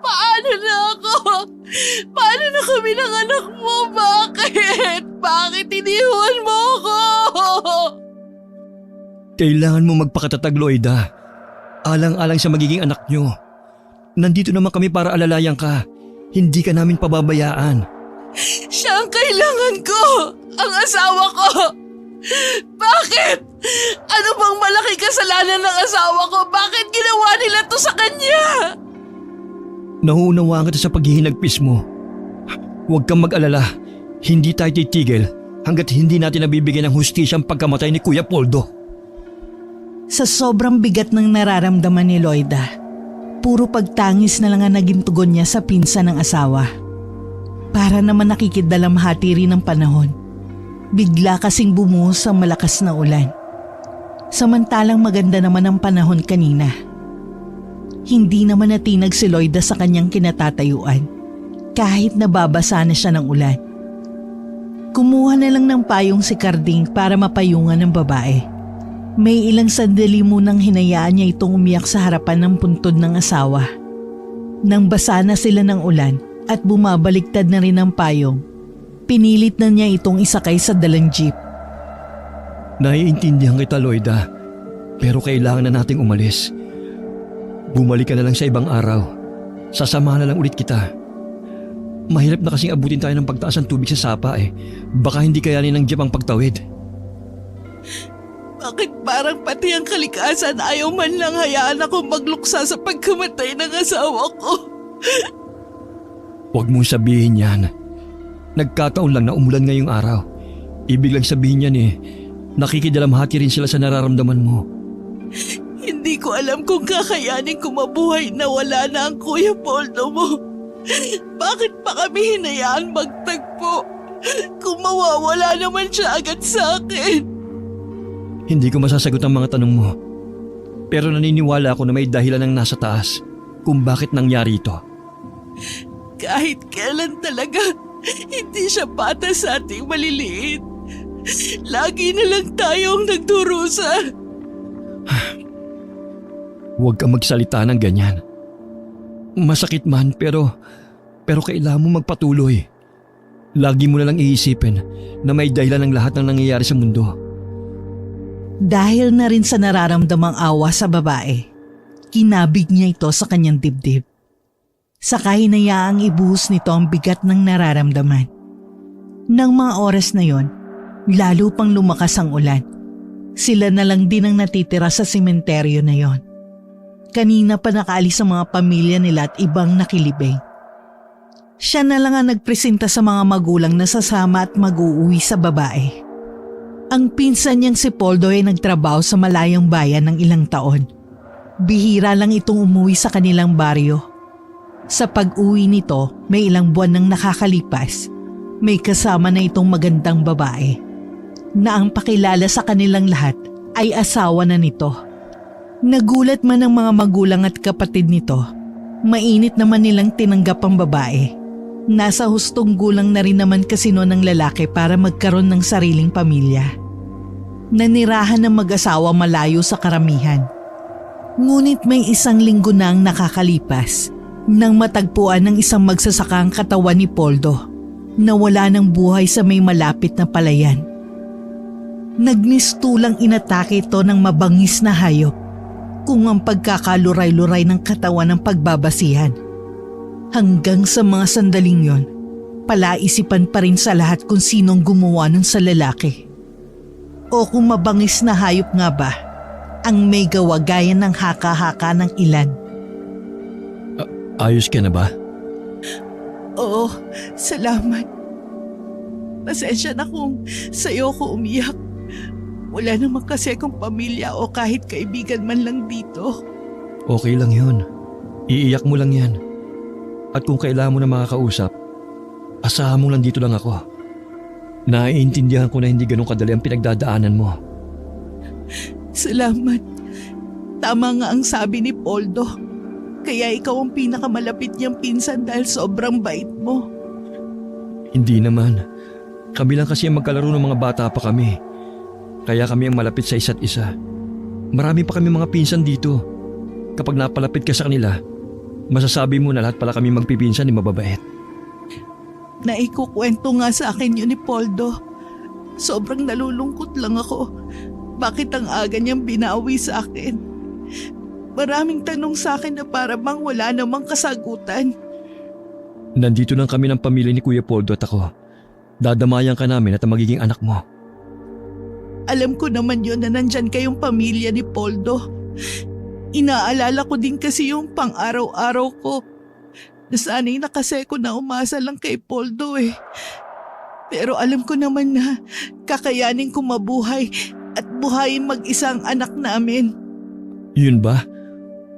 Paano na ako? Paano na kami ng anak mo? Bakit? Bakit iniwan mo ako? Kailangan mo magpakatatag, Loida. Alang-alang sa magiging anak nyo. Nandito naman kami para alalayan ka. Hindi ka namin pababayaan. Siya ang kailangan ko! Ang asawa ko! Bakit? Ano bang malaki kasalanan ng asawa ko? Bakit ginawa nila to sa kanya? Nauunawaan kita sa paghihinagpis mo. Huwag kang mag-alala. Hindi tayo titigil hanggat hindi natin nabibigyan ng hustisya ang pagkamatay ni Kuya Poldo. Sa sobrang bigat ng nararamdaman ni Loida, puro pagtangis na lang ang naging tugon niya sa pinsan ng asawa. Para naman nakikidalamhati rin ng panahon, bigla kasing bumuhos ang malakas na ulan. Samantalang maganda naman ang panahon kanina. Hindi naman natinag si Loida sa kanyang kinatatayuan kahit nababasa na siya ng ulan. Kumuha na lang ng payong si Carding para mapayungan ng babae. May ilang sandali munang hinayaan niya itong umiyak sa harapan ng puntod ng asawa. Nang basa na sila ng ulan at bumabaliktad na rin ang payong, pinilit na niya itong isakay sa dalang jeep. Naiintindihan kita, Loida. Pero kailangan na nating umalis. Bumalik ka na lang sa ibang araw. Sasamahan na lang ulit kita. Mahirap na kasing abutin tayo ng pagtaas ng tubig sa sapa eh. Baka hindi kayanin ng jeep ang pagtawid. Bakit parang pati ang kalikasan ayaw man lang hayaan ako magluksa sa pagkamatay ng asawa ko? Huwag mong sabihin yan. Nagkataon lang na umulan ngayong araw. Ibig lang sabihin yan nakikidalamhati rin sila sa nararamdaman mo. Hindi ko alam kung kakayanin ko mabuhay na wala na ang Kuya Poldo mo. Bakit pa kami hinayaan magtagpo? Kung mawawala naman siya agad sa akin. Hindi ko masasagot ang mga tanong mo. Pero naniniwala ako na may dahilan ng nasa taas kung bakit nangyari ito. Kahit kailan talaga, hindi siya patas sa ating maliliit. Lagi na lang tayong nagdurusa. Huwag kang magsalita ng ganyan. Masakit man pero kailangan mo magpatuloy. Lagi mo na lang iisipin na may dahilan ng lahat ng nangyayari sa mundo. Dahil na rin sa nararamdamang awa sa babae, kinabig niya ito sa kanyang dibdib. Saka hinayaang ibuhos nito ang bigat ng nararamdaman. Nang mga oras na yon, lalo pang lumakas ang ulan. Sila na lang din ang natitira sa sementeryo na yon. Kanina pa nakaalis ang mga pamilya nila at ibang nakilibing. Siya na lang ang nagpresenta sa mga magulang na sasama at mag-uuwi sa babae. Ang pinsan niyang si Poldo ay nagtrabaho sa malayang bayan ng ilang taon. Bihira lang itong umuwi sa kanilang baryo. Sa pag-uwi nito, may ilang buwan nang nakakalipas. May kasama na itong magandang babae na ang pakilala sa kanilang lahat ay asawa na nito. Nagulat man ang mga magulang at kapatid nito. Mainit naman nilang tinanggap ang babae. Nasa hustong gulang na rin naman kasi noon ng lalaki para magkaroon ng sariling pamilya. Nanirahan ng mag-asawa malayo sa karamihan. Ngunit may isang linggo na ang nakakalipas nang matagpuan ng isang magsasaka ang katawan ni Poldo na wala ng buhay sa may malapit na palayan. Nagmistulang inatake ito ng mabangis na hayop kung ang pagkakaluray-luray ng katawan ng pagbabasihan. Hanggang sa mga sandaling yon, palaisipan pa rin sa lahat kung sinong gumawa nun sa lalaki. O kung mabangis na hayop nga ba ang may gawa gaya ng haka-haka ng ilan. Ayos ka na ba? Oo, salamat. Pasensya na kung sa'yo ko umiyak. Wala naman kasi akong pamilya o kahit kaibigan man lang dito. Okay lang yun. Iiyak mo lang yan. At kung kailangan mo na makakausap, asahan mo lang dito lang ako. Naiintindihan ko na hindi ganun kadali ang pinagdadaanan mo. Salamat. Tama nga ang sabi ni Poldo. Kaya ikaw ang pinakamalapit niyang pinsan dahil sobrang bait mo. Hindi naman. Kami lang kasi ang magkalaro ng mga bata pa kami. Kaya kami ang malapit sa isa't isa. Marami pa kami mga pinsan dito. Kapag napalapit ka sa kanila, masasabi mo na lahat pala kami magpipinsan ni mababait. Naikukwento nga sa akin yun ni Poldo. Sobrang nalulungkot lang ako. Bakit ang aga niyang binawi sa akin? Maraming tanong sa akin na para bang wala namang kasagutan. Nandito lang kami ng pamilya ni Kuya Poldo at ako. Dadamayan ka namin at ang magiging anak mo. Alam ko naman yun na nandyan kayong pamilya ni Poldo. Inaalala ko din kasi yung pang-araw-araw ko. Nasanay na kasi ko na umasa lang kay Poldo eh. Pero alam ko naman na kakayanin ko mabuhay at buhayin mag-isang anak namin. Yun ba?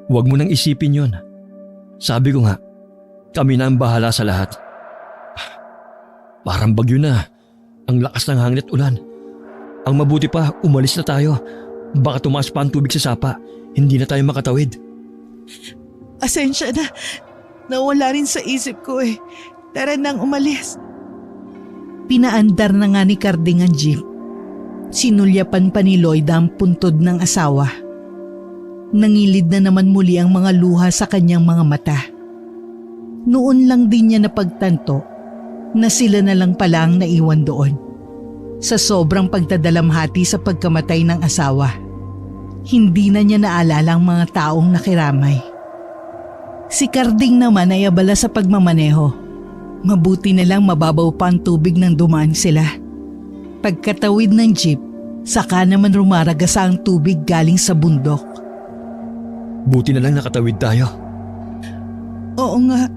Huwag mo nang isipin yun. Sabi ko nga, kami na ang bahala sa lahat. Parang bagyo na. Ang lakas ng hangin at ulan. Ang mabuti pa, umalis na tayo. Baka tumaas pa ang tubig sa sapa. Hindi na tayo makatawid. Asensya na. Nawala rin sa isip ko eh. Tara nang umalis. Pinaandar na nga ni Carding ang jeep. Sinulyapan pa ni Lloyd ang puntod ng asawa. Nangilid na naman muli ang mga luha sa kanyang mga mata. Noon lang din niya napagtanto na sila na lang pala ang naiwan doon. Sa sobrang pagtadalamhati sa pagkamatay ng asawa, hindi na niya naalala ang mga taong nakiramay. Si Carding naman ay abala sa pagmamaneho. Mabuti na lang mababaw pa ang tubig nang dumaan sila. Pagkatawid ng jeep, saka naman rumaragasa ang tubig galing sa bundok. Buti na lang nakatawid tayo. Oo nga.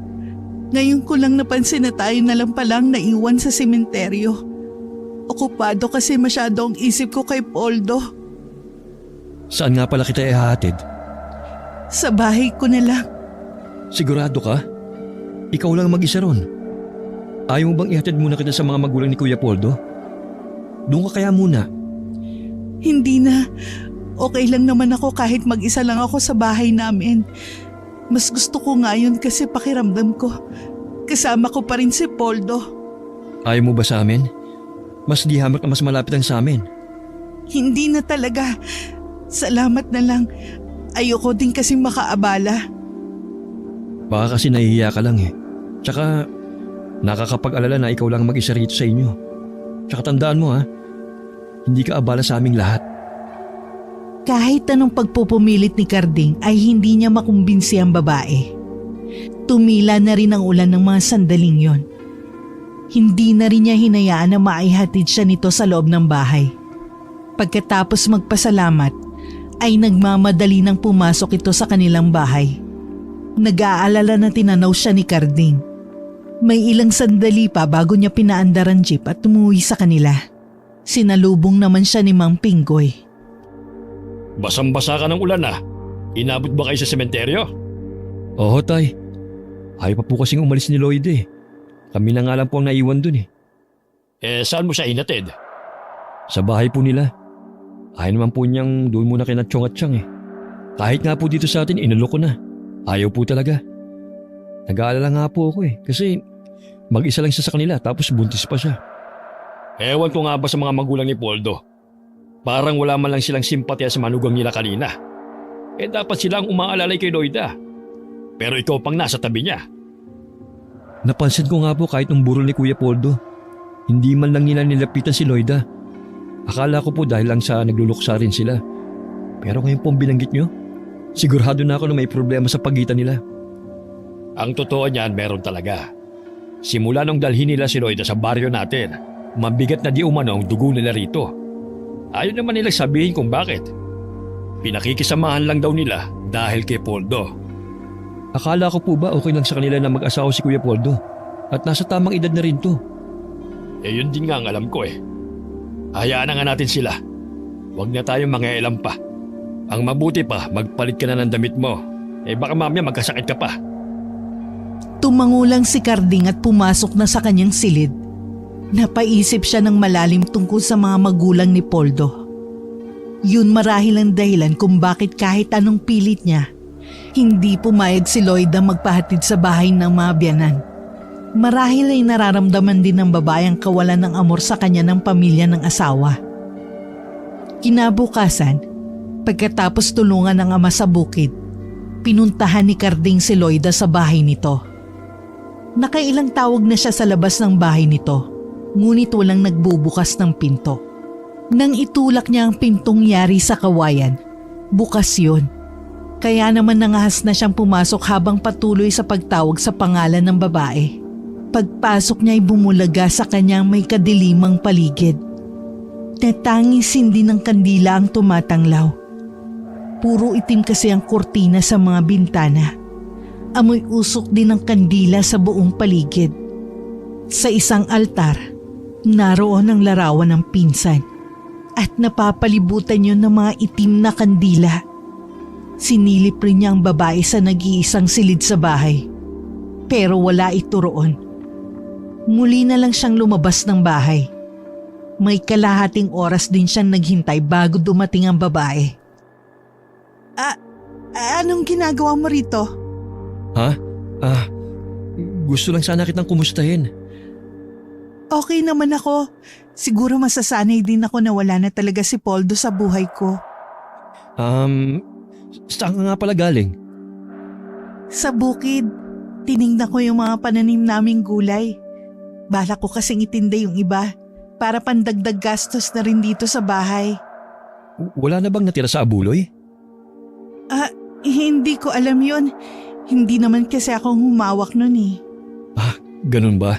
Ngayon ko lang napansin na tayo na lang palang naiwan sa sementeryo. Okupado kasi masyado ang isip ko kay Poldo. Saan nga pala kita ihahatid? Sa bahay ko na lang. Sigurado ka? Ikaw lang mag-isa ron. Ayaw mo bang ihatid muna kita sa mga magulang ni Kuya Poldo? Doon ka kaya muna. Hindi na. Okay lang naman ako kahit mag-isa lang ako sa bahay namin. Mas gusto ko nga yun kasi pakiramdam ko. Kasama ko pa rin si Poldo. Ayaw mo ba sa amin? Mas di hamak na mas malapit ang sa amin. Hindi na talaga. Salamat na lang. Ayoko din kasing makaabala. Baka kasi nahihiya ka lang eh. Tsaka nakakapag-alala na ikaw lang mag-isa rito sa inyo. Tsaka tandaan mo ha, hindi ka abala sa aming lahat. Kahit anong pagpupumilit ni Carding ay hindi niya makumbinsi ang babae. Tumila na rin ang ulan ng mga sandaling yon. Hindi na rin niya hinayaan na maihatid siya nito sa loob ng bahay. Pagkatapos magpasalamat, ay nagmamadali nang pumasok ito sa kanilang bahay. Nag-aalala na tinanaw siya ni Carding. May ilang sandali pa bago niya pinaandar ang jeep at umuwi sa kanila. Sinalubong naman siya ni Mang Pinggoy. Basang-basa ka ng ulan ah. Inabot ba kayo sa sementeryo? Oo tay, ayaw pa po kasing umalis ni Lloyd eh. Kami na nga lang po ang naiwan dun eh. Saan mo siya inatid? Sa bahay po nila. Ayaw naman po niyang doon muna kina Chong at Chang eh. Kahit nga po dito sa atin, inulok ko na. Ayaw po talaga. Nag-aalala nga po ako eh. Kasi mag-isa lang siya sa kanila tapos buntis pa siya. Ewan ko nga ba sa mga magulang ni Poldo. Parang wala man lang silang simpatya sa manugang nila kanina. Dapat sila ang umaalalay kay Lloyda. Pero ikaw pang nasa tabi niya. Napansin ko nga po kahit nung burol ni Kuya Poldo, hindi man lang nila nilapitan si Lloyda. Akala ko po dahil lang sa nagluluksa rin sila. Pero ngayon po binanggit nyo, sigurado na ako na may problema sa pagitan nila. Ang totoo niyan meron talaga. Simula nung dalhin nila si Lloyda sa baryo natin, mabigat na di umano ang dugo nila rito. Ayaw naman nilang sabihin kung bakit. Pinakikisamahan lang daw nila dahil kay Poldo. Akala ko po ba okay lang sa kanila na mag-asawa si Kuya Poldo? At nasa tamang edad na rin to. Yun din nga ang alam ko eh. Hayaan na nga natin sila. Huwag na tayong mangialam pa. Ang mabuti pa, magpalit ka na ng damit mo. Baka mamaya magkasakit ka pa. Tumangulang si Carding at pumasok na sa kanyang silid. Napaisip siya ng malalim tungkol sa mga magulang ni Poldo. Yun marahil ang dahilan kung bakit kahit anong pilit niya, hindi pumayag si Lloyd na magpahatid sa bahay ng mga biyanan. Marahil ay nararamdaman din ng babae ang kawalan ng amor sa kanya ng pamilya ng asawa. Kinabukasan, pagkatapos tulungan ng ama sa bukid, Pinuntahan ni Carding si Loida sa bahay nito. Nakailang tawag na siya sa labas ng bahay nito, ngunit walang nagbubukas ng pinto. Nang itulak niya ang pintong yari sa kawayan, bukas yun. Kaya naman nangahas na siyang pumasok habang patuloy sa pagtawag sa pangalan ng babae. Pagpasok niya ay bumulaga sa kanyang may kadilimang paligid. Natangis hindi ng kandila ang tumatanglaw. Puro itim kasi ang kurtina sa mga bintana. Amoy usok din ng kandila sa buong paligid. Sa isang altar, naroon ang larawan ng pinsan at napapalibutan yun ng mga itim na kandila. Sinilip rin niya ang babae sa nag-iisang silid sa bahay. Pero wala ito roon. Muli na lang siyang lumabas ng bahay. May kalahating oras din siyang naghintay bago dumating ang babae. Anong ginagawa mo rito? Ha? Gusto lang sana kitang kumustahin. Okay naman ako. Siguro masasanay din ako na wala na talaga si Poldo sa buhay ko. Saan ka nga pala galing? Sa bukid, tinignan ko yung mga pananim naming gulay. Bala ko kasing itinda yung iba para pandagdag gastos na rin dito sa bahay. Wala na bang natira sa abuloy? Hindi ko alam yun. Hindi naman kasi akong humawak nun eh. Ganun ba?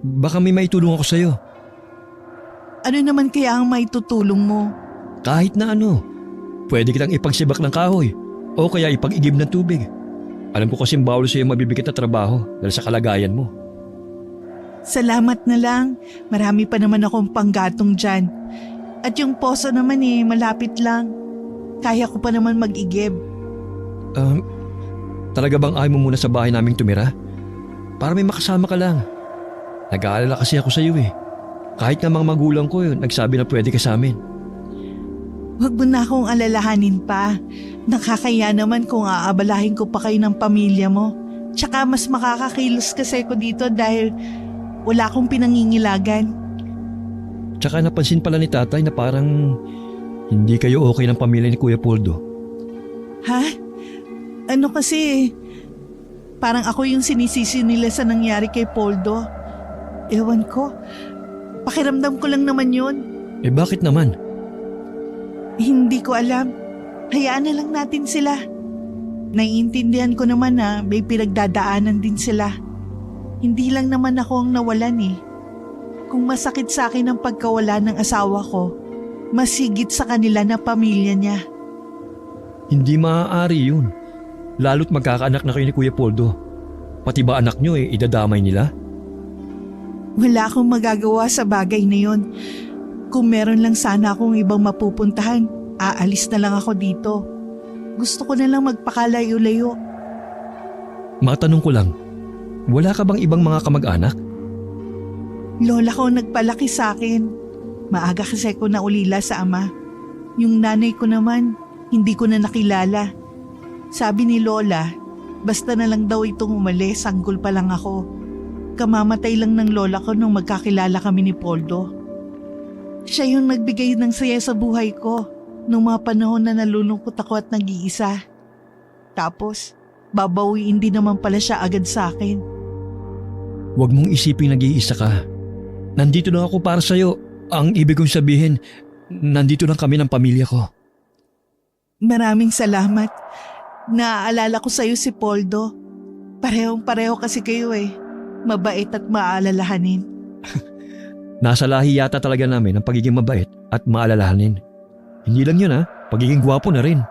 Baka may maitulong ako sa'yo. Ano naman kaya ang maitutulong mo? Kahit na ano. Pwede kitang ipagsibak ng kahoy o kaya ipag-igib ng tubig. Alam ko kasing bawal sa'yo mabibigat na trabaho dahil sa kalagayan mo. Salamat na lang. Marami pa naman akong panggatong dyan. At yung poso naman malapit lang. Kaya ko pa naman mag-igib. Talaga bang ayaw mo muna sa bahay naming tumira? Para may makasama ka lang. Nag-aalala kasi ako sa iyo eh. Kahit na mga magulang ko nagsabi na pwede ka sa amin. Huwag mo na akong alalahanin pa. Nakakaya naman kung aabalahin ko pa kayo ng pamilya mo. Tsaka mas makakakilos kasi ko dito dahil wala akong pinangingilagan. Tsaka napansin pala ni tatay na parang hindi kayo okay ng pamilya ni Kuya Poldo. Ha? Ano kasi, parang ako yung sinisisi nila sa nangyari kay Poldo. Ewan ko, pakiramdam ko lang naman yun. Bakit naman? Hindi ko alam. Hayaan na lang natin sila. Naiintindihan ko naman na may pinagdadaanan din sila. Hindi lang naman ako ang nawalan eh. Kung masakit sa akin ang pagkawala ng asawa ko, mas higit sa kanila na pamilya niya. Hindi maaari yun. Lalo't magkakaanak na kayo ni Kuya Poldo. Pati ba anak nyo idadamay nila? Wala akong magagawa sa bagay na yun. Kung meron lang sana akong ibang mapupuntahan, aalis na lang ako dito. Gusto ko na lang magpakalayo-layo. Matanong ko lang, wala ka bang ibang mga kamag-anak? Lola ko nagpalaki sa akin. Maaga kasi ko naulila sa ama. Yung nanay ko naman, hindi ko na nakilala. Sabi ni Lola, basta na lang daw itong umalis, sanggol pa lang ako. Kamamatay lang ng lola ko nung magkakilala kami ni Poldo. Siya yung nagbigay ng saya sa buhay ko nung mga panahon na nalulungkot ako at nag-iisa. Tapos, babawiin din naman pala siya agad sa akin. Huwag mong isiping nag-iisa ka. Nandito lang ako para sa'yo. Ang ibig kong sabihin, nandito lang kami ng pamilya ko. Maraming salamat. Naaalala ko sa'yo si Poldo. Parehong-pareho kasi kayo eh. Mabait at maalalahanin. Nasa lahi yata talaga namin ang pagiging mabait at maalalahanin. Hindi lang yun pagiging gwapo na rin.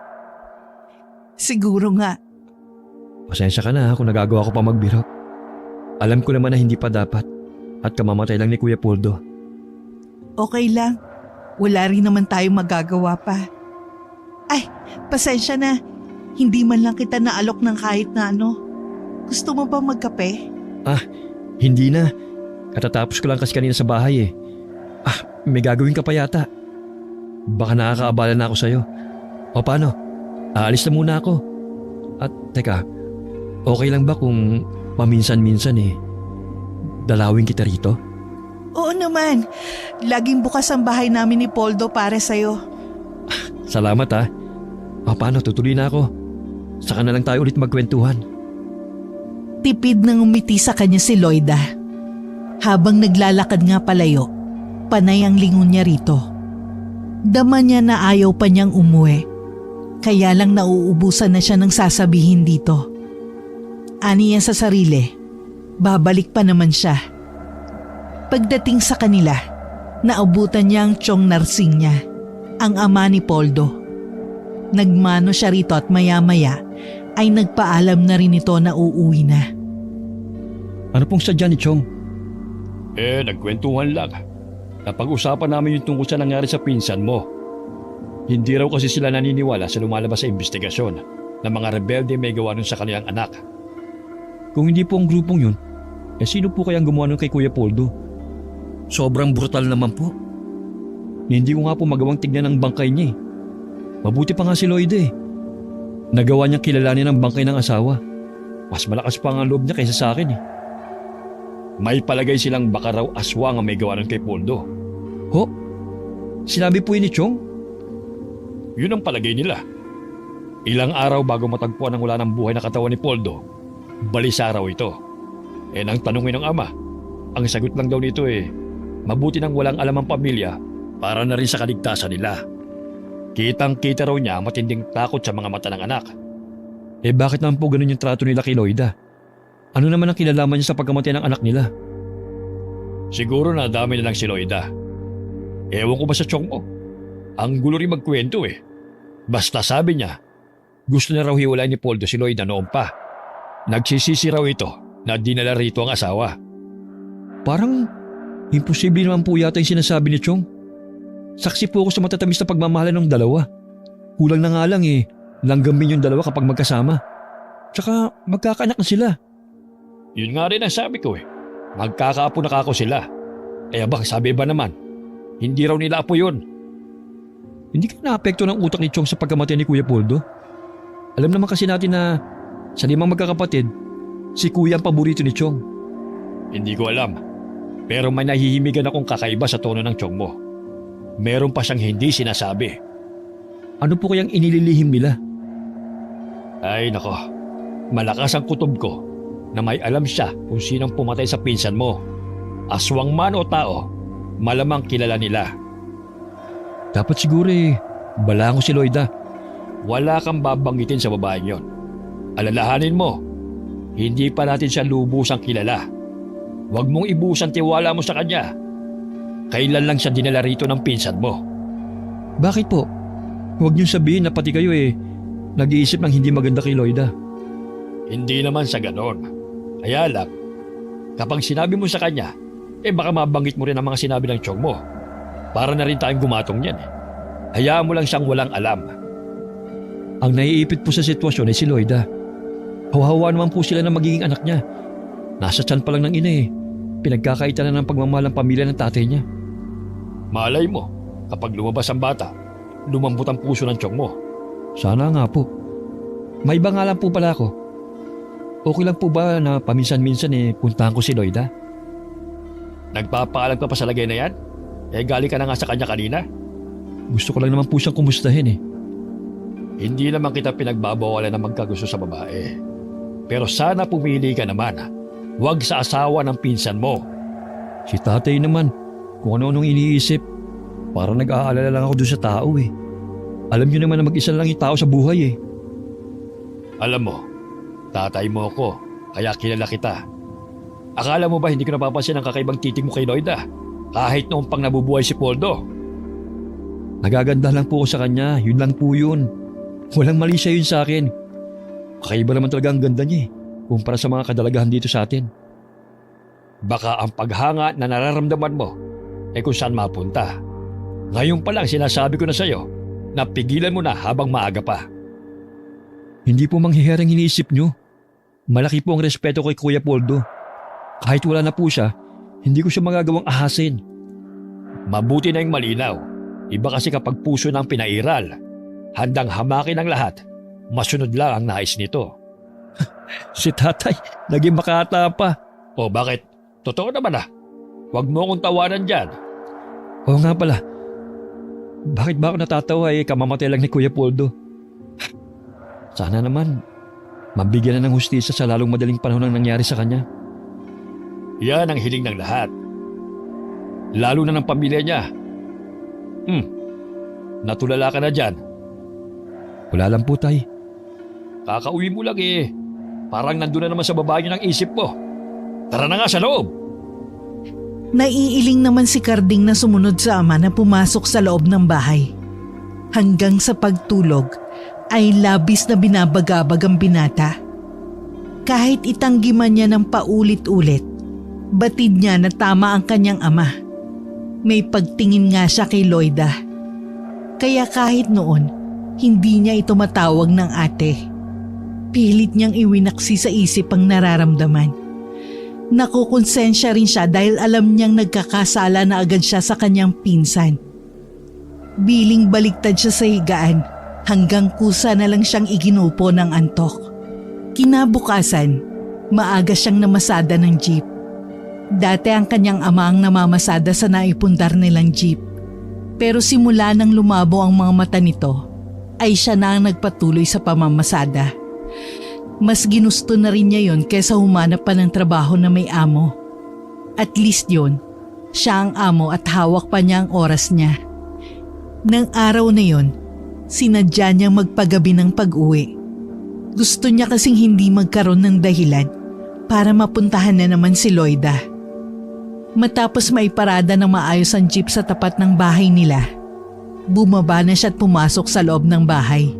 Siguro nga. Pasensya ka na kung nagagawa ko pa magbiro. Alam ko naman na hindi pa dapat at kamamatay lang ni Kuya Poldo. Okay lang. Wala rin naman tayong magagawa pa. Ay, pasensya na. Hindi man lang kita naalok ng kahit na ano. Gusto mo ba magkape? Hindi na. Katatapos ko lang kasi kanina sa bahay eh. May gagawin ka pa yata. Baka nakakaabala na ako sa'yo. O paano? Aalis na muna ako. At teka, okay lang ba kung paminsan-minsan dalawin kita rito? Oo naman. Laging bukas ang bahay namin ni Poldo para sa'yo. Salamat O paano, tutuloy na ako. Saka na lang tayo ulit magkwentuhan. Tipid nang umiti sa kanya si Loida. Habang naglalakad nga palayo, panay ang lingon niya rito. Dama niya na ayaw pa niyang umuwi. Kaya lang nauubusan na siya ng sasabihin dito. Ani yan sa sarili, babalik pa naman siya. Pagdating sa kanila, naabutan niya ang Chong Narsing niya, ang ama ni Poldo. Nagmano siya rito at maya-maya ay nagpaalam na rin ito na uuwi na. Ano pong sadya ni Chong? Nagkwentuhan lang. Napag-usapan namin yung tungkol sa nangyari sa pinsan mo. Hindi raw kasi sila naniniwala sa lumalabas sa investigasyon na mga rebelde may gawa nun sa kanilang anak. Kung hindi po ang grupong yun, sino po kayang gumawa nun kay Kuya Poldo? Sobrang brutal naman po. Hindi ko nga po magawang tignan ang bangkay niya eh. Mabuti pa nga si Lloyd eh. Nagawa niyang kilalanin ang bangkay ng asawa. Mas malakas pa ang loob niya kaysa sa akin eh. May palagay silang baka raw aswang ang may gawa nun kay Poldo. Ho? Sinabi po yun ni Chong? Yun ang palagay nila. Ilang araw bago matagpuan ang wala ng buhay na katawan ni Poldo, balisa raw ito. Nang tanungin ng ama, ang sagot lang daw nito mabuti nang walang alam ang pamilya para na rin sa kaligtasan nila. Kitang-kita raw niya ang matinding takot sa mga mata ng anak. Bakit naman po ganun yung trato nila kay Loida? Ano naman ang kinalaman niya sa pagkamatay ng anak nila? Siguro na dami na lang si Loida. Ewan ko ba sa Chong mo? Ang gulo rin magkwento Basta sabi niya, gusto na raw hiwalay ni Poldo si Loida noon pa. Nagsisisi raw ito na dinala rito ang asawa. Parang imposible naman po yata yung sinasabi ni Chong. Saksi po ako sa matatamis na pagmamahalan ng dalawa. Kulang na nga lang langgamin yung dalawa kapag magkasama. Tsaka magkakaanak na sila. Yun nga rin ang sabi ko Magkakaapo na kako sila. Sabi ba naman, hindi raw nila apo yun. Hindi ka naapekto ng utak ni Chong sa pagkamatay ni Kuya Poldo? Alam naman kasi natin na sa 5 magkakapatid, si Kuya ang paborito ni Chong. Hindi ko alam. Pero may nahihimigan akong kakaiba sa tono ng Chong mo. Meron pa siyang hindi sinasabi. Ano po kayang inililihim nila? Ay nako, malakas ang kutob ko na may alam siya kung sinong pumatay sa pinsan mo. Aswang man o tao, malamang kilala nila. Dapat siguro balaan ko si Loida. Wala kang babanggitin sa babaeng yon. Alalahanin mo, hindi pa natin siya lubusang kilala. Huwag mong ibusan tiwala mo sa kanya. Kailan lang siya dinala rito ng pinsan mo? Bakit po? Huwag niyong sabihin na pati kayo nag-iisip ng hindi maganda kay Loida. Hindi naman sa ganon. Kaya lang, kapag sinabi mo sa kanya, baka mabanggit mo rin ang mga sinabi ng Chong mo. Para na rin tayong gumatong niyan. Hayaan mo lang siyang walang alam. Ang naiipit po sa sitwasyon ay si Loida. Hawa-hawa naman po sila na magiging anak niya. Nasa tiyan pa lang ng ina Pinagkakaitan na ng pagmamahal ng pamilya ng tatay niya. Malay mo, kapag lumabas ang bata, lumambot ang puso ng Chong mo. Sana nga po. May iba nga lang po pala ako. Okay lang po ba na paminsan-minsan puntahan ko si Loida? Nagpapaalam ka pa sa lagay na yan? Galing ka na nga sa kanya kanina? Gusto ko lang naman po siyang kumustahin Hindi naman kita pinagbabawalan na magkagusto sa babae. Pero sana pumili ka naman. Huwag sa asawa ng pinsan mo. Si tatay naman, kung ano-anong iniisip. Parang nag-aalala lang ako doon sa tao Alam niyo naman na mag-isa lang yung tao sa buhay Alam mo, tatay mo ako, kaya kilala kita. Akala mo ba hindi ko napapansin ang kakaibang titig mo kay Loida? Kahit noong pang nabubuhay si Poldo. Nagaganda lang po ako sa kanya, yun lang po yun. Walang mali siya yun sa akin. Kakaiba naman talaga ang ganda niya kumpara sa mga kadalagahan dito sa atin. Baka ang paghanga na nararamdaman mo kung saan mapunta. Ngayon pa lang sinasabi ko na sa'yo na pigilan mo na habang maaga pa. Hindi po manghiherang iniisip niyo. Malaki po ang respeto kay Kuya Poldo. Kahit wala na po siya, hindi ko siya magagawang ahasin. Mabuti na yung malinaw. Iba kasi kapag puso ng pinairal, handang hamakin ang lahat, masunod lang ang nais nito. Si tatay, naging makata pa. O bakit? Totoo naman Huwag mo akong tawanan dyan. Oo nga pala. Bakit ba ako natatawa kamamatay lang ni Kuya Poldo? Sana naman Mabigyan na ng hustisya sa lalong madaling panahon ang nangyari sa kanya. Yan ang hiling ng lahat. Lalo na ng pamilya niya. Natulala ka na dyan. Wala lang po, Tay. Kakauwi mo lang eh. Parang nandun na naman sa baba niyo ng isip mo. Tara na nga sa loob. Naiiling naman si Carding na sumunod sa ama na pumasok sa loob ng bahay. Hanggang sa pagtulog ay labis na binabagabag ang binata. Kahit itanggi man niya ng paulit-ulit, batid niya na tama ang kanyang ama. May pagtingin nga siya kay Loida. Kaya kahit noon, hindi niya ito matawag ng ate. Pilit niyang iwinaksi sa isip ang nararamdaman. Nakukonsensya rin siya dahil alam niyang nagkakasala na agad siya sa kanyang pinsan. Biling baliktad siya sa higaan hanggang kusa na lang siyang iginupo ng antok. Kinabukasan, maaga siyang namasada ng jeep. Dati ang kanyang ama ang namamasada sa naipundar nilang jeep. Pero simula nang lumabo ang mga mata nito, ay siya na ang nagpatuloy sa pamamasada. Mas ginusto na rin niya yon kaysa humanap pa ng trabaho na may amo. At least yon, siya ang amo at hawak pa niya ang oras niya. Nang araw na yon, sinadya niyang magpagabi ng pag-uwi. Gusto niya kasing hindi magkaroon ng dahilan para mapuntahan na naman si Loida. Matapos maiparada ng maayos ang jeep sa tapat ng bahay nila, bumaba na siya at pumasok sa loob ng bahay.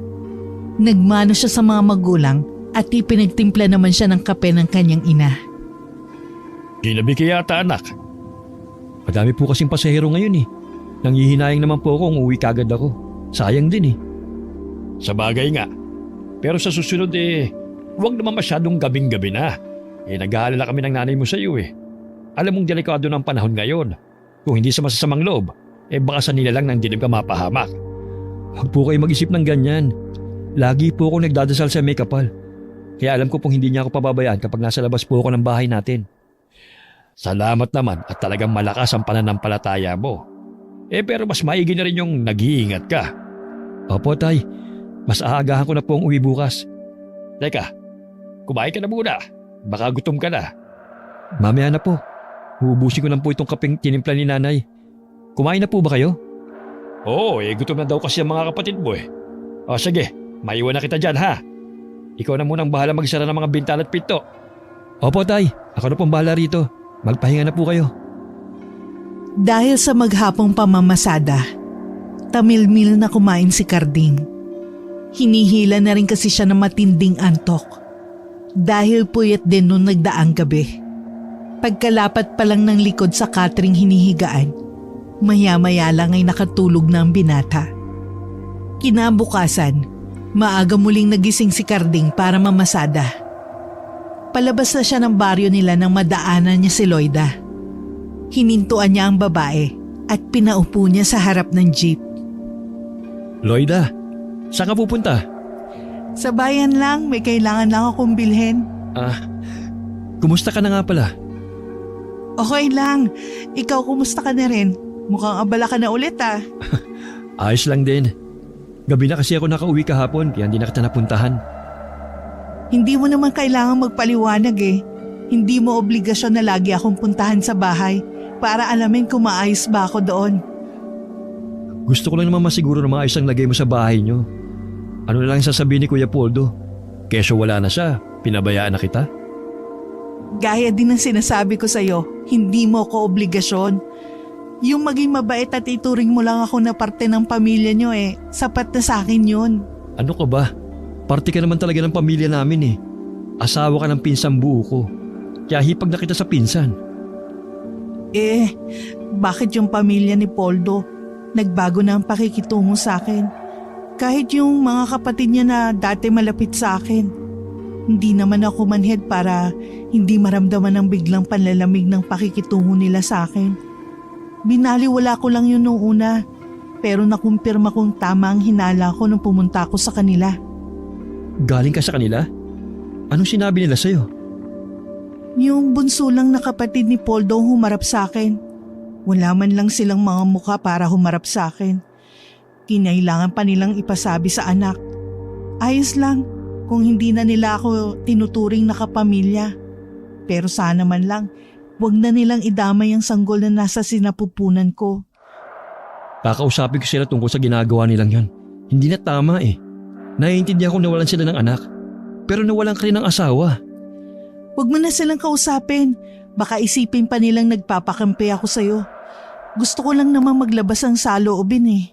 Nagmano siya sa mga magulang at ipinagtimpla naman siya ng kape ng kanyang ina. Ginabi ka yata anak. Madami po kasing pasahero ngayon eh. Nanghihinayang naman po ako kung uwi kagad ako. Sayang din eh. Sa bagay nga. Pero sa susunod huwag naman masyadong gabing-gabi na. Nag-aalala kami ng nanay mo sa iyo eh. Alam mong delikado ng panahon ngayon. Kung hindi sa masasamang loob, baka sa nila lang ng dilim ka mapahamak. Huwag po kayo mag-isip ng ganyan. Lagi po ako nagdadasal sa may kapal. Kaya alam ko pong hindi niya ako pababayaan kapag nasa labas po ako ng bahay natin. Salamat naman at talagang malakas ang pananampalataya mo. Pero mas maigi na rin yung nag-iingat ka. Opo, Tay. Mas aagahan ko na po ang uwi bukas. Teka, kumain ka na muna. Baka gutom ka na. Mamaya na po. Huubusin ko lang po itong kapeng tinimpla ni nanay. Kumain na po ba kayo? Oo, gutom na daw kasi ang mga kapatid mo eh. O sige, maiwan na kita dyan ha. Ikaw na munang bahala magsara ng mga bintana at pinto. Opo, Tay. Ako na pong bahala rito. Magpahinga na po kayo. Dahil sa maghapong pamamasada, tamilmil na kumain si Carding. Hinihila na rin kasi siya ng matinding antok. Dahil puyat din nung nagdaang gabi. Pagkalapat pa lang ng likod sa katring hinihigaan, maya-maya lang ay nakatulog na ang binata. Kinabukasan, maaga muling nagising si Carding para mamasada. Palabas na siya ng baryo nila nang madaanan niya si Loida. Hinintuan niya ang babae at pinaupo niya sa harap ng jeep. Loida, saan ka pupunta? Sa bayan lang, may kailangan lang akong bilhin. Kumusta ka na nga pala? Okay lang. Ikaw, kumusta ka na rin? Mukhang abala ka na ulit ah. Ayos lang din. Gabi na kasi ako nakauwi kahapon kaya hindi na kita napuntahan. Hindi mo naman kailangan magpaliwanag eh. Hindi mo obligasyon na lagi akong puntahan sa bahay para alamin kung maayos ba ako doon. Gusto ko lang naman masiguro na maayos ang lagay mo sa bahay nyo. Ano na lang sasabihin ni Kuya Poldo? Keso wala na siya, pinabayaan na kita? Gaya din ng sinasabi ko sa'yo, hindi mo ko obligasyon. Yung maging mabait at ituring mo lang ako na parte ng pamilya nyo sapat na sa akin yun. Ano ka ba? Parte ka naman talaga ng pamilya namin eh. Asawa ka ng pinsang buo ko. Kaya hipag na kita sa pinsan. Bakit yung pamilya ni Poldo? Nagbago na ang pakikitungo sa akin. Kahit yung mga kapatid niya na dati malapit sa akin. Hindi naman ako manhid para hindi maramdaman ng biglang panlalamig ng pakikitungo nila sa akin. Binaliwala ko lang yun noong una. Pero nakumpirma kong tama ang hinala ko nung pumunta ako sa kanila. Galing ka sa kanila? Anong sinabi nila sa'yo? Yung bunso lang na kapatid ni Poldo humarap sa akin. Wala man lang silang mga mukha para humarap sa akin. Kinailangan pa nilang ipasabi sa anak. Ayos lang, kung hindi na nila ako tinuturing na kapamilya. Pero sana man lang, wag na nilang idamay ang sanggol na nasa sinapupunan ko. Kakausapin ko sila tungkol sa ginagawa nilang yan. Hindi na tama eh. Naiintindihan kong nawalan sila ng anak. Pero nawalan ka rin ng asawa. Wag mo na silang kausapin. Baka isipin pa nilang nagpapakampi ako sa'yo. Gusto ko lang naman maglabas ang saloobin eh.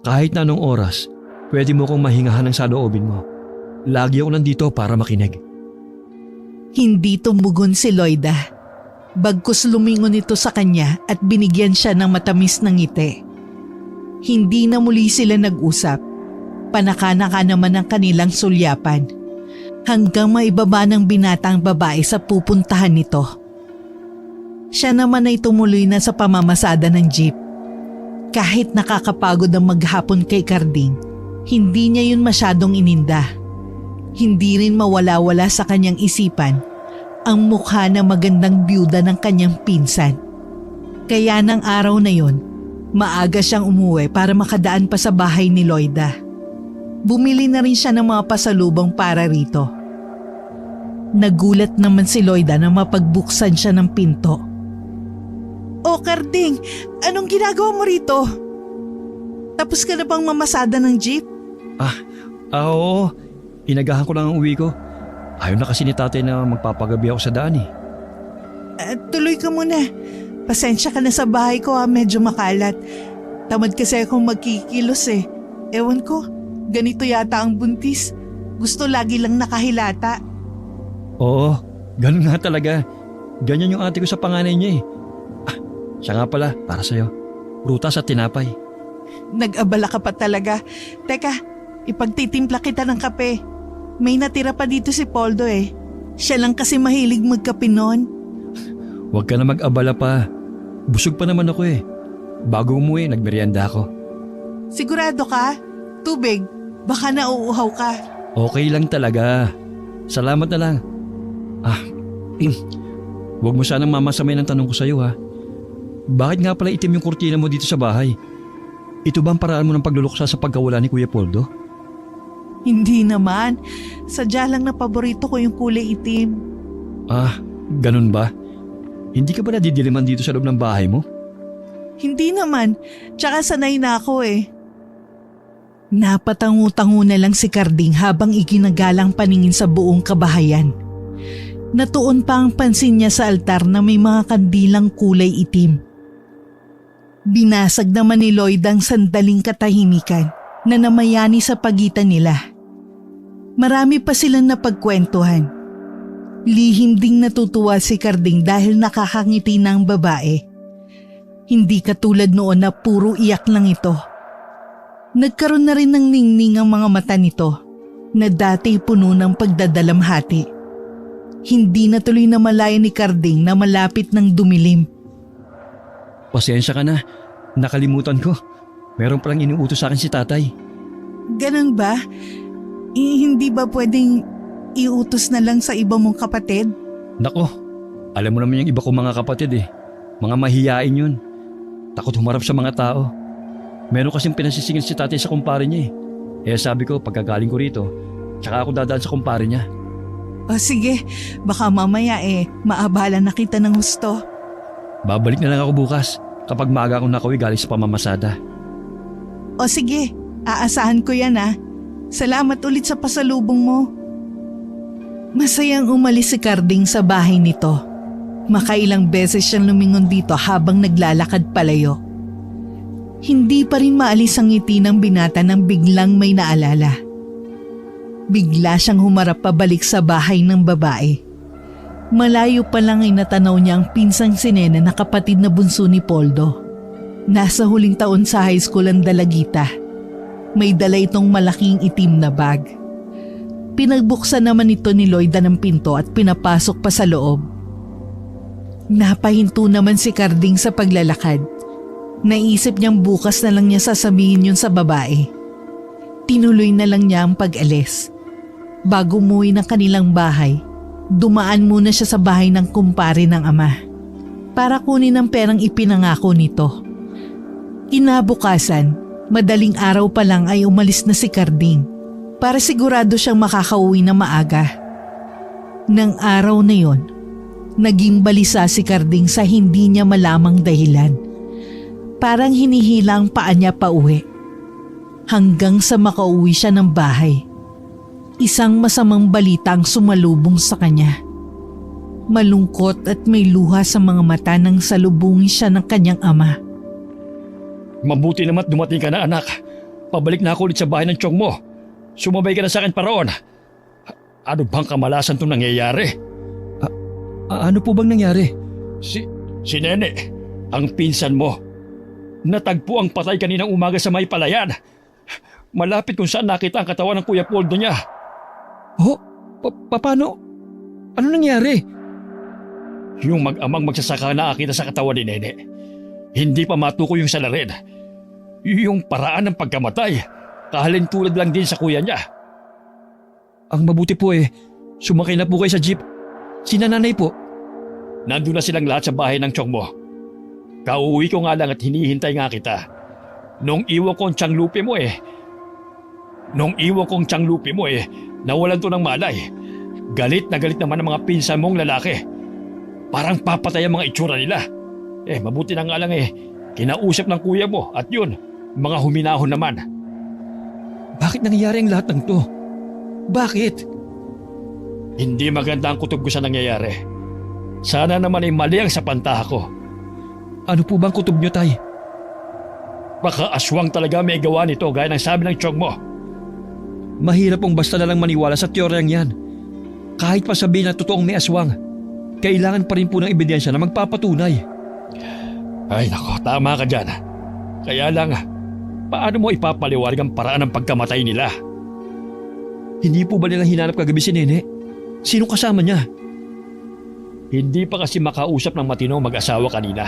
Kahit na anong oras, pwede mo kong mahingahan ng saloobin mo. Lagi ako nandito para makinig. Hindi tumugon si Loida. Bagkus lumingon ito sa kanya at binigyan siya ng matamis na ngiti. Hindi na muli sila nag-usap. Panaka-naka naman ang kanilang sulyapan. Hanggang maibaba ng binatang babae sa pupuntahan nito. Siya naman ay tumuloy na sa pamamasada ng jeep. Kahit nakakapagod ang maghapon kay Carding, hindi niya yun masyadong ininda. Hindi rin mawala-wala sa kanyang isipan ang mukha ng magandang byuda ng kanyang pinsan. Kaya ng araw na yon, maaga siyang umuwi para makadaan pa sa bahay ni Loida. Bumili na rin siya ng mga pasalubong para rito. Nagulat naman si Loida na mapagbuksan siya ng pinto. "Oh, Carding, anong ginagawa mo rito? Tapos ka na bang mamasada ng jeep?" Oo. Inagahan ko lang ang uwi ko. Ayaw na kasi ni tatay na magpapagabi ako sa daan eh. Tuloy ka muna. Pasensya ka na sa bahay ko medyo makalat. Tamad kasi akong magkikilos eh. Ewan ko, ganito yata ang buntis. Gusto lagi lang nakahilata. Oo, ganun nga talaga. Ganyan yung ate ko sa panganay niya eh. Siya nga pala, para sa'yo. Prutas at tinapay. Nag-abala ka pa talaga. Teka, ipagtitimpla kita ng kape. May natira pa dito si Poldo eh. Siya lang kasi mahilig magkape noon. Huwag ka na mag-abala pa. Busog pa naman ako eh. Bago umuwi, nagmerienda ako. Sigurado ka? Tubig? Baka nauuhaw ka. Okay lang talaga. Salamat na lang. Huwag mo sanang mamasamay ng tanong ko sa'yo ha. Bakit nga pala itim yung kurtina mo dito sa bahay? Ito ba ang paraan mo ng pagluluksa sa pagkawala ni Kuya Poldo? Hindi naman. Sadya lang na paborito ko yung kulay itim. Ganun ba? Hindi ka ba nadidiliman dito sa loob ng bahay mo? Hindi naman. Tsaka sanay na ako eh. Napatangu-tangu na lang si Carding habang iginagalang paningin sa buong kabahayan. Natuon pa ang pansin niya sa altar na may mga kandilang kulay itim. Binasag naman ni Lloyd ang sandaling katahimikan na namayani sa pagitan nila. Marami pa silang napagkwentuhan. Lihim ding natutuwa si Carding dahil nakakangiti na ang babae. Hindi katulad noon na puro iyak lang ito. Nagkaroon na rin ng ningning ang mga mata nito na dati puno ng pagdadalamhati. Hindi na tuloy na malaya ni Carding na malapit ng dumilim. Pasensya ka na. Nakalimutan ko. Meron palang inuutos sa akin si tatay. Ganun ba? Hindi ba pwedeng iutos na lang sa iba mong kapatid? Nako, alam mo naman yung iba kong mga kapatid eh. Mga mahiyain yun. Takot humarap sa mga tao. Meron kasing pinasisingil si tatay sa kumpare niya eh. Sabi ko pagkagaling ko rito, tsaka ako dadaan sa kumpare niya. O sige, baka mamaya maabala na kita ng gusto. Babalik na lang ako bukas kapag maaga akong nakauwi galing sa pamamasada. O sige, aasahan ko yan Salamat ulit sa pasalubong mo. Masayang umalis si Carding sa bahay nito. Makailang beses siyang lumingon dito habang naglalakad palayo. Hindi pa rin maalis ang ngiti ng binata nang biglang may naalala. Bigla siyang humarap pabalik sa bahay ng babae. Malayo pa lang ay natanaw niya ang pinsang si Nena na kapatid na bunso ni Poldo. Nasa huling taon sa high school ang dalagita. May dala itong malaking itim na bag. Pinagbuksan naman ito ni Lloyda ng pinto at pinapasok pa sa loob. Napahinto naman si Carding sa paglalakad. Naisip niyang bukas na lang niya sasabihin yun sa babae. Tinuloy na lang niya ang pag-alis. Bago umuwi ng kanilang bahay, dumaan muna siya sa bahay ng kumpare ng ama para kunin ang perang ipinangako nito. Kinabukasan, madaling araw pa lang ay umalis na si Carding. para sigurado siyang makakauwi na maaga. Nang araw na yon, naging balisa si Carding sa hindi niya malamang dahilan. Parang hinihila ang paa niya pauwi. Hanggang sa makauwi siya ng bahay. Isang masamang balita ang sumalubong sa kanya. Malungkot at may luha sa mga mata nang salubungin siya ng kanyang ama. Mabuti naman dumating ka na, anak. Pabalik na ako ulit sa bahay ng tiyong mo. Sumabay ka na sa akin paroon. Ano bang kamalasan itong nangyayari? Ano po bang nangyari? Si Nene, ang pinsan mo. Natagpo ang patay kaninang umaga sa may palayan. Malapit kung saan nakita ang katawan ng Kuya Poldo niya. Oh, paano? Ano nangyari? Yung mag-amang magsasaka na nakita sa katawan ni Nene. Hindi pa matukoy yung salarin. Yung paraan ng pagkamatay, kahalin tulad lang din sa kuya niya. Ang mabuti po sumakay na po kayo sa jeep. Si nanay po. Nandun na silang lahat sa bahay ng tiyong mo. Kauwi ko nga lang at hinihintay nga kita. Nung iwan kong tiyang lupi mo nawalan to ng malay. Galit na galit naman ang mga pinsan mong lalaki. Parang papatay ang mga itsura nila. Mabuti na nga lang kinausap ng kuya mo at yun, mga huminahon naman. Bakit nangyayari ang lahat ng to? Bakit? Hindi maganda ang kutob ko sa nangyayari. Sana naman mali ang sapantaha ko. Ano po bang kutob nyo, tay? Baka aswang talaga may gawa nito gaya ng sabi ng tiyong mo. Mahirap pong basta na lang maniwala sa teoryang yan. Kahit pa sabihin na totoong may aswang, kailangan pa rin po ng ebidensya na magpapatunay. Ay nako, tama ka dyan. Kaya lang, paano mo ipapaliwanag ang paraan ng pagkamatay nila? Hindi po ba nila hinanap kagabi si Nene? Sino kasama niya? Hindi pa kasi makausap ng matinong mag-asawa kanina.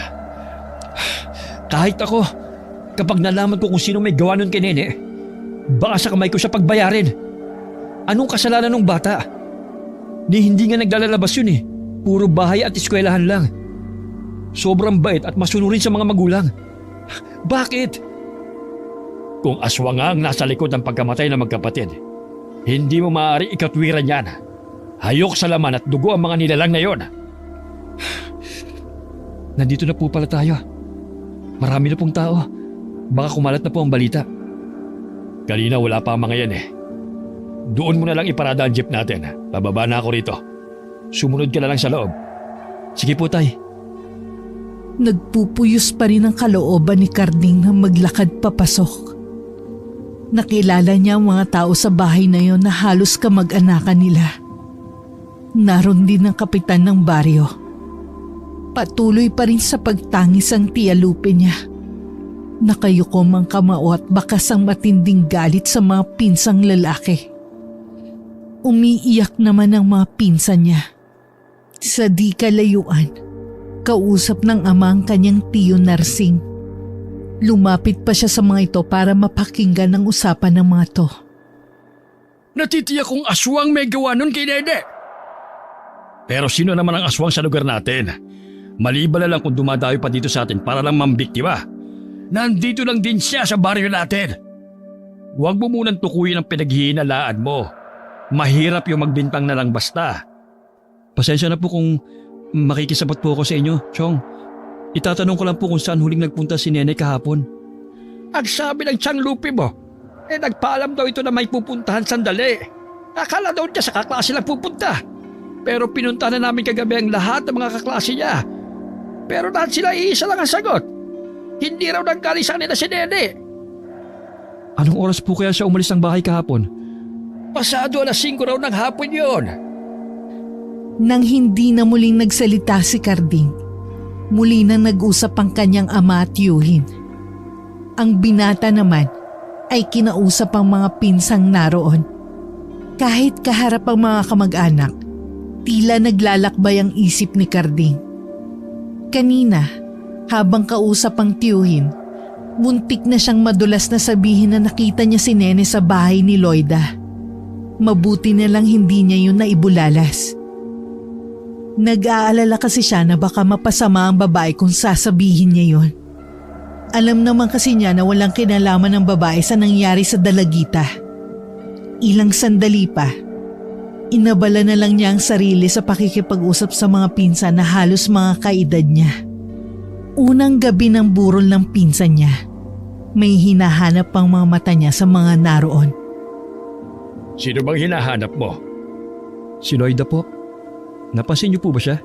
Kahit ako, kapag nalaman ko kung sino may gawa nun kay Nene, baka sa kamay ko siya pagbayarin. Anong kasalanan ng bata? Hindi nga naglalabas yun Puro bahay at eskwelahan lang. Sobrang bait at masunurin sa mga magulang. Bakit? Kung aswang nga ang nasa likod ng pagkamatay ng magkapatid, hindi mo maaari ikatwiran yan. Hayok sa laman at dugo ang mga nilalang na yon. Nandito na po pala tayo. Marami na pong tao. Baka kumalat na po ang balita. Kanina wala pa ang mga yan Doon mo na lang iparada ang jeep natin. Bababa na ako rito. Sumunod ka na lang sa loob. Sige po, tay. Nagpupuyos pa rin ang kalooban ni Carding na maglakad papasok. Nakilala niya ang mga tao sa bahay na yon na halos kamag-anakan nila. Naroon din ang kapitan ng baryo. Patuloy pa rin sa pagtangis ang Tia Lupe niya. Nakayukom ang kamao at bakas ang matinding galit sa mga pinsang lalaki. Umiiyak naman ang mga pinsan niya. Sa di kalayuan, kausap ng ama ang kanyang tiyo Narsing. Lumapit pa siya sa mga ito para mapakinggan ang usapan ng mga to. Natitiyak kong aswang may gawa nun kay Nene. Pero sino naman ang aswang sa lugar natin? Maliban na lang kung dumadayo pa dito sa atin para lang mambiktima. Nandito lang din siya sa baryo natin. Huwag mo munang tukuyin ang pinaghihinalaan mo. Mahirap yung magbintang na lang basta. Pasensya na po kung makikisabat po ako sa inyo, Chong. Itatanong ko lang po kung saan huling nagpunta si Nene kahapon. Ang sabi ng tiyang lupi mo, nagpaalam daw ito na may pupuntahan sandali. Akala daw niya sa kaklase lang pupunta. Pero pinunta na namin kagabi ang lahat ng mga kaklase niya. Pero lahat sila iisa lang ang sagot. Hindi raw nanggaling sa kanila si Nene. Anong oras po kaya siya umalis ng bahay kahapon? Pasado 5:00 raw ng hapon yun. Nang hindi na muling nagsalita si Carding, muli na nag-usap ang kanyang ama at tiyuhin. Ang binata naman ay kinausap ang mga pinsang naroon. Kahit kaharap ang mga kamag-anak, tila naglalakbay ang isip ni Carding. Kanina, habang kausap ang tiyuhin, muntik na siyang madulas na sabihin na nakita niya si Nene sa bahay ni Loida. Mabuti na lang hindi niya yun naibulalas. Nag-aalala kasi siya na baka mapasama ang babae kung sasabihin niya yun. Alam naman kasi niya na walang kinalaman ng babae sa nangyari sa dalagita. Ilang sandali pa, inabala na lang niya ang sarili sa pakikipag-usap sa mga pinsan na halos mga kaedad niya. Unang gabi ng burol ng pinsan niya, may hinahanap pang mga mata niya sa mga naroon. Sino bang hinahanap mo? Si Loida po. Napansin niyo po ba siya?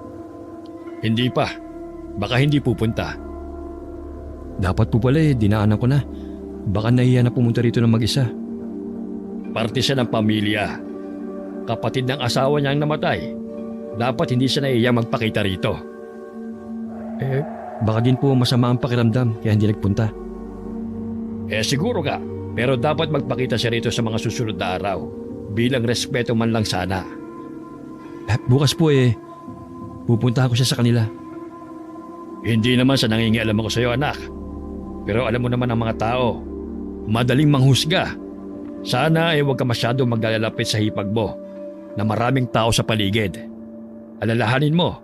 Hindi pa. Baka hindi pupunta. Dapat po pala dinaanan ko na. Baka nahiya na pumunta rito ng mag-isa. Parte siya ng pamilya. Kapatid ng asawa niya ang namatay. Dapat hindi siya nahiya magpakita rito. Baka din po masama ang pakiramdam kaya hindi nagpunta. Siguro ka. Pero dapat magpakita siya rito sa mga susunod na araw. Bilang respeto man lang sana. Bukas po pupunta ako siya sa kanila. Hindi naman sa nangingialam ako sa iyo, anak. Pero alam mo naman ang mga tao. Madaling manghusga. Sana huwag ka masyado maglalapit sa hipag mo na maraming tao sa paligid. Alalahanin mo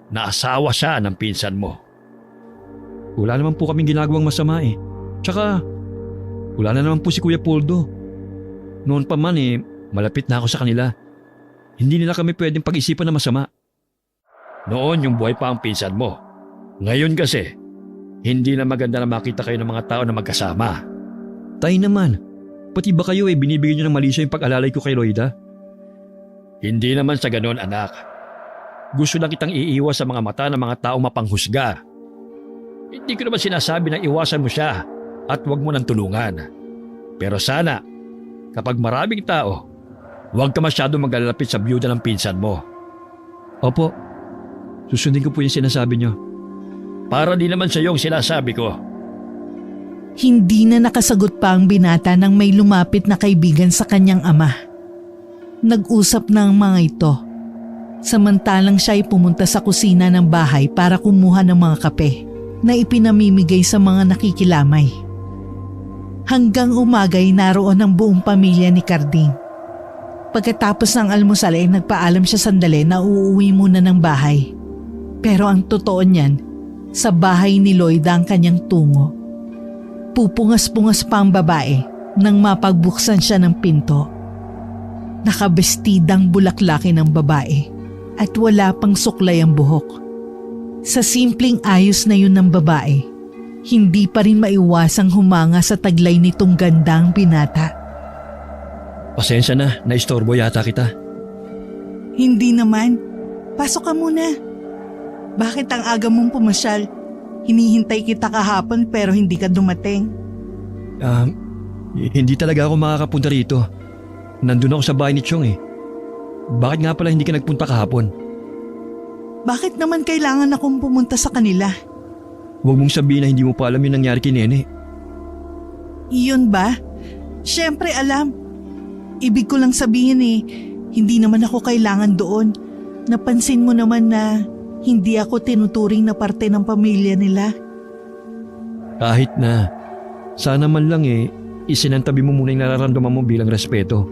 na asawa siya ng pinsan mo. Wala naman po kaming ginagawang masama Tsaka, wala na naman po si Kuya Poldo. Noon pa man malapit na ako sa kanila. Hindi nila kami pwedeng pag-isipan na masama. Noon yung buhay pa ang pinsan mo. Ngayon kasi, hindi na maganda na makita kayo ng mga tao na magkasama. Tay naman, pati ba kayo binibigyan nyo ng mali yung pag-alalay ko kay Loida? Hindi naman sa ganon, anak. Gusto lang kitang iiwas sa mga mata ng mga taong mapanghusga. Hindi ko naman sinasabi na iwasan mo siya at huwag mo nang tulungan. Pero sana, kapag maraming tao, huwag ka masyado maglalapit sa byuda ng pinsan mo. Opo, susundin ko po yung sinasabi nyo. Para di naman sa iyo ang sinasabi ko. Hindi na nakasagot pa ang binata nang may lumapit na kaibigan sa kanyang ama. Nag-usap na ang mga ito. Samantalang siya ay pumunta sa kusina ng bahay para kumuha ng mga kape na ipinamimigay sa mga nakikilamay. Hanggang umagay naroon ang buong pamilya ni Carding. Pagkatapos ng almusal ay nagpaalam siya sandali na uuwi muna ng bahay. Pero ang totoo niyan, sa bahay ni Loida ang kanyang tungo. Pupungas-pungas pa ang babae nang mapagbuksan siya ng pinto. Nakabestidang bulaklaki ng babae at wala pang suklay ang buhok. Sa simpleng ayos na yun ng babae, hindi pa rin maiwasang humanga sa taglay nitong gandang binata. Pasensya na, naistorbo yata kita. Hindi naman. Pasok ka muna. Bakit ang aga mong pumasyal? Hinihintay kita kahapon pero hindi ka dumating. Hindi talaga ako makakapunta rito. Nandun ako sa bahay ni Chong Bakit nga pala hindi ka nagpunta kahapon? Bakit naman kailangan akong pumunta sa kanila? Huwag mong sabihin na hindi mo pa alam yung nangyari kay Nene. Iyon ba? Siyempre alam. Ibig ko lang sabihin hindi naman ako kailangan doon. Napansin mo naman na hindi ako tinuturing na parte ng pamilya nila. Kahit na, sana man lang isinantabi mo muna yung nararamdaman mo bilang respeto.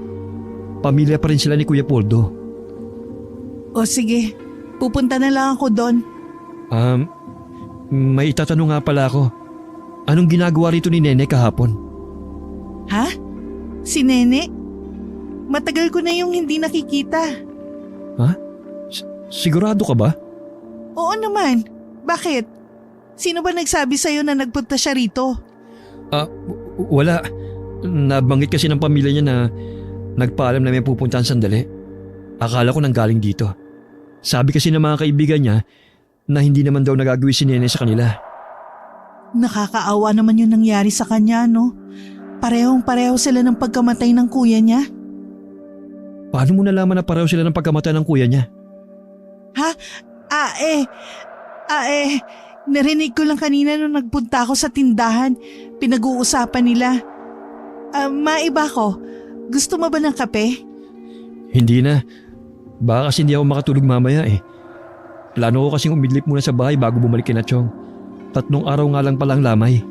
Pamilya pa rin sila ni Kuya Poldo. O sige, pupunta na lang ako doon. May itatanong nga pala ako. Anong ginagawa rito ni Nene kahapon? Ha? Si Nene? Matagal ko na yung hindi nakikita. Ha? Sigurado ka ba? Oo naman. Bakit? Sino ba nagsabi sa'yo na nagpunta siya rito? Wala. Nabanggit kasi ng pamilya niya na nagpaalam na may pupuntahan sandali. Akala ko nanggaling dito. Sabi kasi ng mga kaibigan niya na hindi naman daw nagagawin si Nene sa kanila. Nakakaawa naman yung nangyari sa kanya, no? Parehong-pareho sila ng pagkamatay ng kuya niya. Paano mo nalaman na pareho sila ng pagkamatay ng kuya niya? Ha? Narinig ko lang kanina nung nagpunta ako sa tindahan. Pinag-uusapan nila. Maiba ko. Gusto mo ba ng kape? Hindi na. Baka kasi hindi ako makatulog mamaya Plano ko kasing umidlip muna sa bahay bago bumalik kina Chong. 3 araw nga lang palang lamay.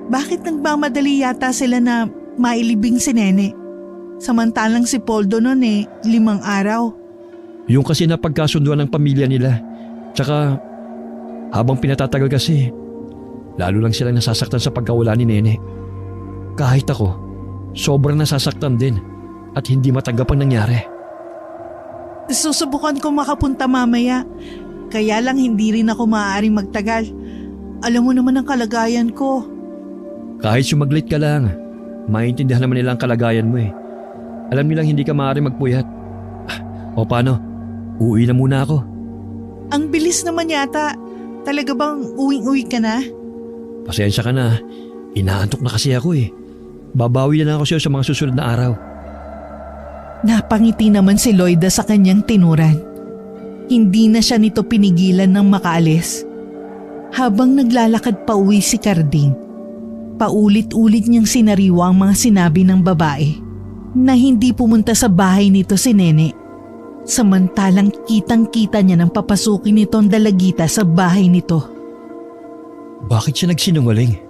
Bakit nagmamadali yata sila na mailibing si Nene? Samantalang si Poldo nun 5 araw. Yung kasi napagkasunduan ng pamilya nila. Tsaka habang pinatatagal kasi, lalo lang silang nasasaktan sa pagkawala ni Nene. Kahit ako, sobrang nasasaktan din at hindi matanggap ang nangyari. Susubukan ko makapunta mamaya. Kaya lang hindi rin ako maaaring magtagal. Alam mo naman ang kalagayan ko. Kahit sumaglit ka lang, maintindihan naman nila ang kalagayan mo eh. Alam nilang hindi ka maaaring magpuyat. O paano? Uuwi na muna ako. Ang bilis naman yata. Talaga bang uwing-uwi ka na? Pasensya ka na. Inaantok na kasi ako eh. Babawi na lang ako sa'yo sa mga susunod na araw. Napangiti naman si Loida sa kanyang tinuran. Hindi na siya nito pinigilan ng makaalis. Habang naglalakad pa uwi si Carding, paulit-ulit niyang sinariwa ang mga sinabi ng babae na hindi pumunta sa bahay nito si Nene. Samantalang kitang-kita niya nang papasukin nito ang dalagita sa bahay nito. Bakit siya nagsinungaling?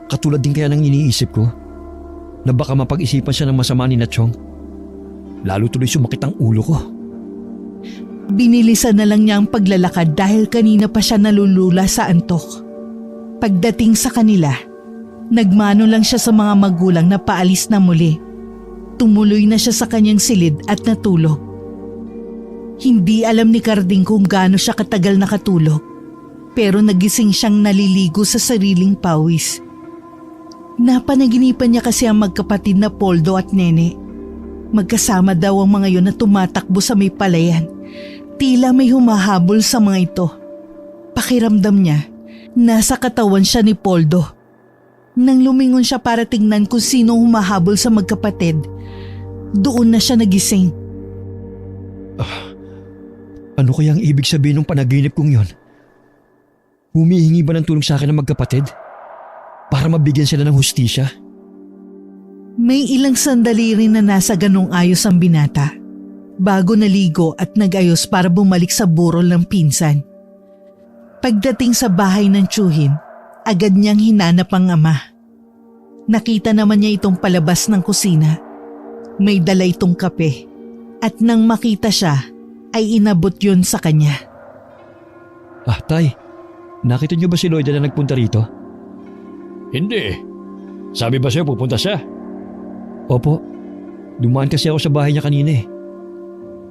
Katulad din kaya ng iniisip ko na baka mapag-isipan siya ng masama ni Nachong. Lalo tuloy sumakit ang ulo ko. Binilisan na lang niya ang paglalakad dahil kanina pa siya nalulula sa antok. Pagdating sa kanila, nagmano lang siya sa mga magulang na paalis na muli. Tumuloy na siya sa kanyang silid at natulog. Hindi alam ni Carding kung gaano siya katagal nakatulog, pero nagising siyang naliligo sa sariling pawis. Napanaginipan niya kasi ang magkapatid na Poldo at Nene. Magkasama daw ang mga yon na tumatakbo sa may palayan. Tila may humahabol sa mga ito. Pakiramdam niya, nasa katawan siya ni Poldo. Nang lumingon siya para tingnan kung sino humahabol sa magkapatid, doon na siya nagising. Ano kaya ang ibig sabihin ng panaginip kong yon? Humihingi ba ng tulong sa akin ng magkapatid? Para mabigyan sila ng hustisya? May ilang sandali rin na nasa ganong ayos ang binata, bago naligo at nag-ayos para bumalik sa burol ng pinsan. Pagdating sa bahay ng tiyuhin, agad niyang hinanap ang ama. Nakita naman niya itong palabas ng kusina. May dala itong kape at nang makita siya ay inabot yun sa kanya. Tay, nakita niyo ba si Loida na nagpunta rito? Hindi. Sabi ba sa'yo pupunta siya? Opo, dumaan kasi ako sa bahay niya kanina eh.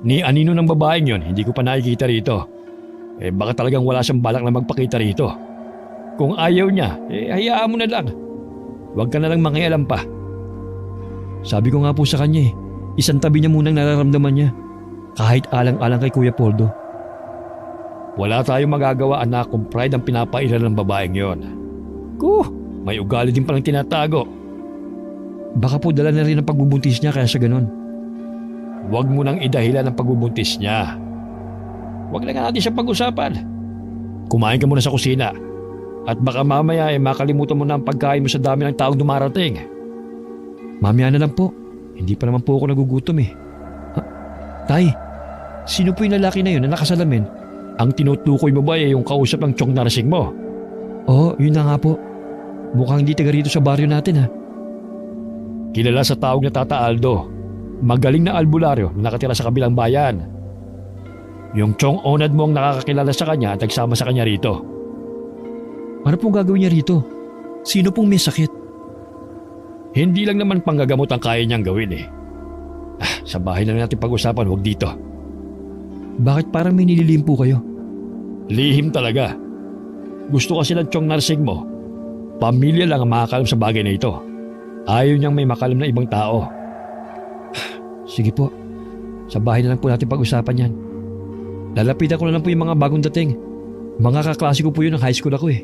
Ni anino ng babaeng yon, hindi ko pa nakikita rito. Baka talagang wala siyang balak na magpakita rito. Kung ayaw niya, hayaan mo na lang. Huwag ka na lang mangialam pa. Sabi ko nga po sa kanya isang tabi niya munang nararamdaman niya. Kahit alang-alang kay Kuya Poldo. Wala tayong magagawa anak kung pride ang pinapairal ng babaeng yon. May ugali din palang tinatago. Baka po dala na rin ang pagbubuntis niya kaya siya ganon. Huwag mo nang idahilan ang pagbubuntis niya. Huwag lang natin siya pag-usapan. Kumain ka muna sa kusina. At baka mamaya makalimutan mo na ang pagkain mo sa dami ng taong dumarating. Mamaya na lang po. Hindi pa naman po ako nagugutom eh. Tay, sino po yung lalaki na yun na nakasalamin? Ang tinutukoy mo ba yung kausap ng Chong Narsing mo? Oo, yun na nga po. Mukhang hindi taga rito sa baryo natin ha. Kilala sa tawag na Tata Aldo. Magaling na albularyo na nakatira sa kabilang bayan. Yung Chong Onad mo ang nakakakilala sa kanya at nagsama sa kanya rito. Ano pong gagawin niya rito? Sino pong may sakit? Hindi lang naman panggagamot ang kaya niyang gawin eh. Sa bahay na natin pag-usapan, huwag dito. Bakit parang may nililihim po kayo? Lihim talaga. Gusto kasi ng Chong Narsing mo, pamilya lang ang makakalam sa bagay na ito. Ayaw niyang may makalam na ibang tao. Sige po, sa bahay na lang po natin pag-usapan yan. Lalapitan ko na lang po yung mga bagong dating. Mga kaklase ko po yun ng high school ako eh.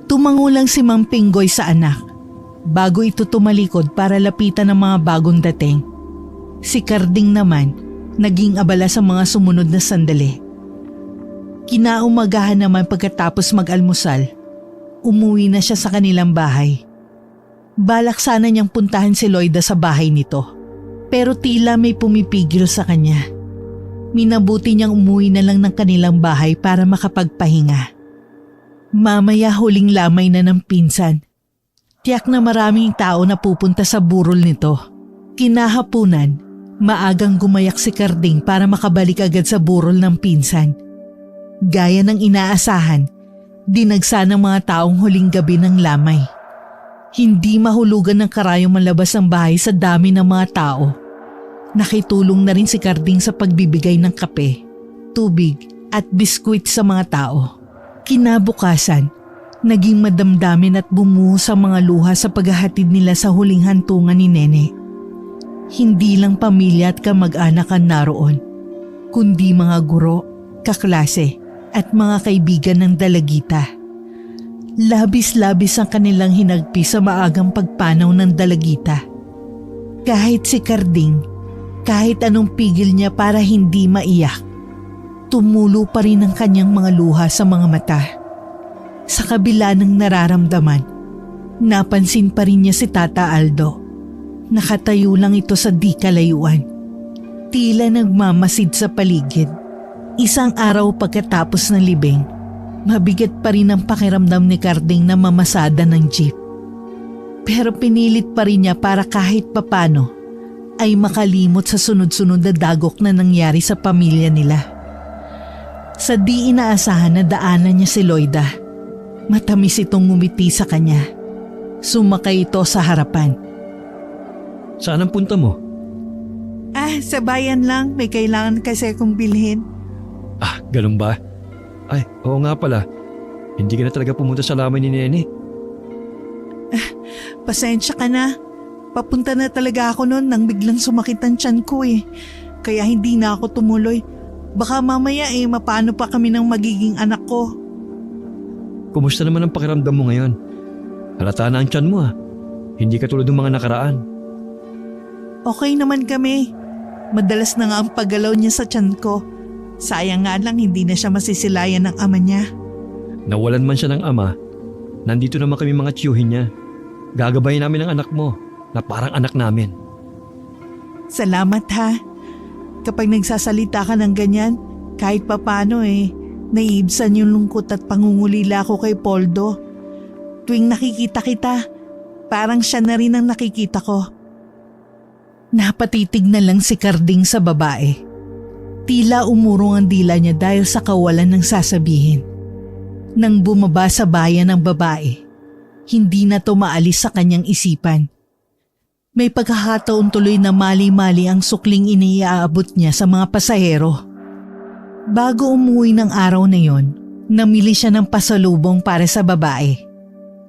Tumango lang si Mang Pinggoy sa anak. Bago ito tumalikod para lapitan ng mga bagong dating. Si Carding naman, naging abala sa mga sumunod na sandali. Kinaumagahan naman pagkatapos mag-almusal, umuwi na siya sa kanilang bahay. Balak sana niyang puntahan si Loida sa bahay nito, pero tila may pumipigil sa kanya. Minabuti niyang umuwi na lang ng kanilang bahay para makapagpahinga. Mamaya huling lamay na ng pinsan. Tiyak na maraming tao na pupunta sa burol nito. Kinahapunan, maagang gumayak si Carding para makabalik agad sa burol ng pinsan. Gaya ng inaasahan, dinagsa ng mga taong huling gabi ng lamay. Hindi mahulugan ng karayong malabas ang bahay sa dami ng mga tao. Nakitulong na rin si Carding sa pagbibigay ng kape, tubig at biskwit sa mga tao. Kinabukasan, naging madamdamin at bumuhos ang mga luha sa paghahatid nila sa huling hantungan ni Nene. Hindi lang pamilya at kamag-anak ang naroon, kundi mga guro, kaklase at mga kaibigan ng dalagita. Labis-labis ang kanilang hinagpi sa maagang pagpanaw ng dalagita. Kahit si Carding, kahit anong pigil niya para hindi maiyak, tumulo pa rin ang kanyang mga luha sa mga mata. Sa kabila ng nararamdaman, napansin pa rin niya si Tata Aldo. Nakatayo lang ito sa di kalayuan. Tila nagmamasid sa paligid. Isang araw pagkatapos ng libing, mabigat pa rin ang pakiramdam ni Carding na mamasada ng jeep. Pero pinilit pa rin niya para kahit papano ay makalimot sa sunod-sunod na dagok na nangyari sa pamilya nila. Sa di inaasahan na daanan niya si Loida, matamis itong ngumiti sa kanya. Sumakay ito sa harapan. Saan ang punta mo? Sa bayan lang. May kailangan kasi akong bilhin. Ganun ba? Ay, oo nga pala. Hindi ka na talaga pumunta sa lamay ni Nene. Pasensya ka na. Papunta na talaga ako noon nang biglang sumakit ang tiyan ko eh. Kaya hindi na ako tumuloy. Baka mamaya mapano pa kami ng magiging anak ko. Kumusta naman ang pakiramdam mo ngayon? Halata na ang tiyan mo Hindi ka tulad ng mga nakaraan. Okay naman kami. Madalas na nga ang paggalaw niya sa tiyan ko. Sayang nga lang hindi na siya masisilayan ng ama niya. Nawalan man siya ng ama, nandito naman kami mga tiyuhin niya. Gagabayin namin ang anak mo na parang anak namin. Salamat ha. Kapag nagsasalita ka ng ganyan, kahit papano naiibsan yung lungkot at pangungulila ko kay Poldo. Tuwing nakikita kita, parang siya na rin ang nakikita ko. Napatitig na lang si Carding sa babae. Tila umurong ang dila niya dahil sa kawalan ng sasabihin. Nang bumaba sa bayan ng babae, hindi na to maalis sa kanyang isipan. May pagkakataon tuloy na mali-mali ang sukling iniaabot niya sa mga pasahero. Bago umuwi ng araw na yon, namili siya ng pasalubong para sa babae.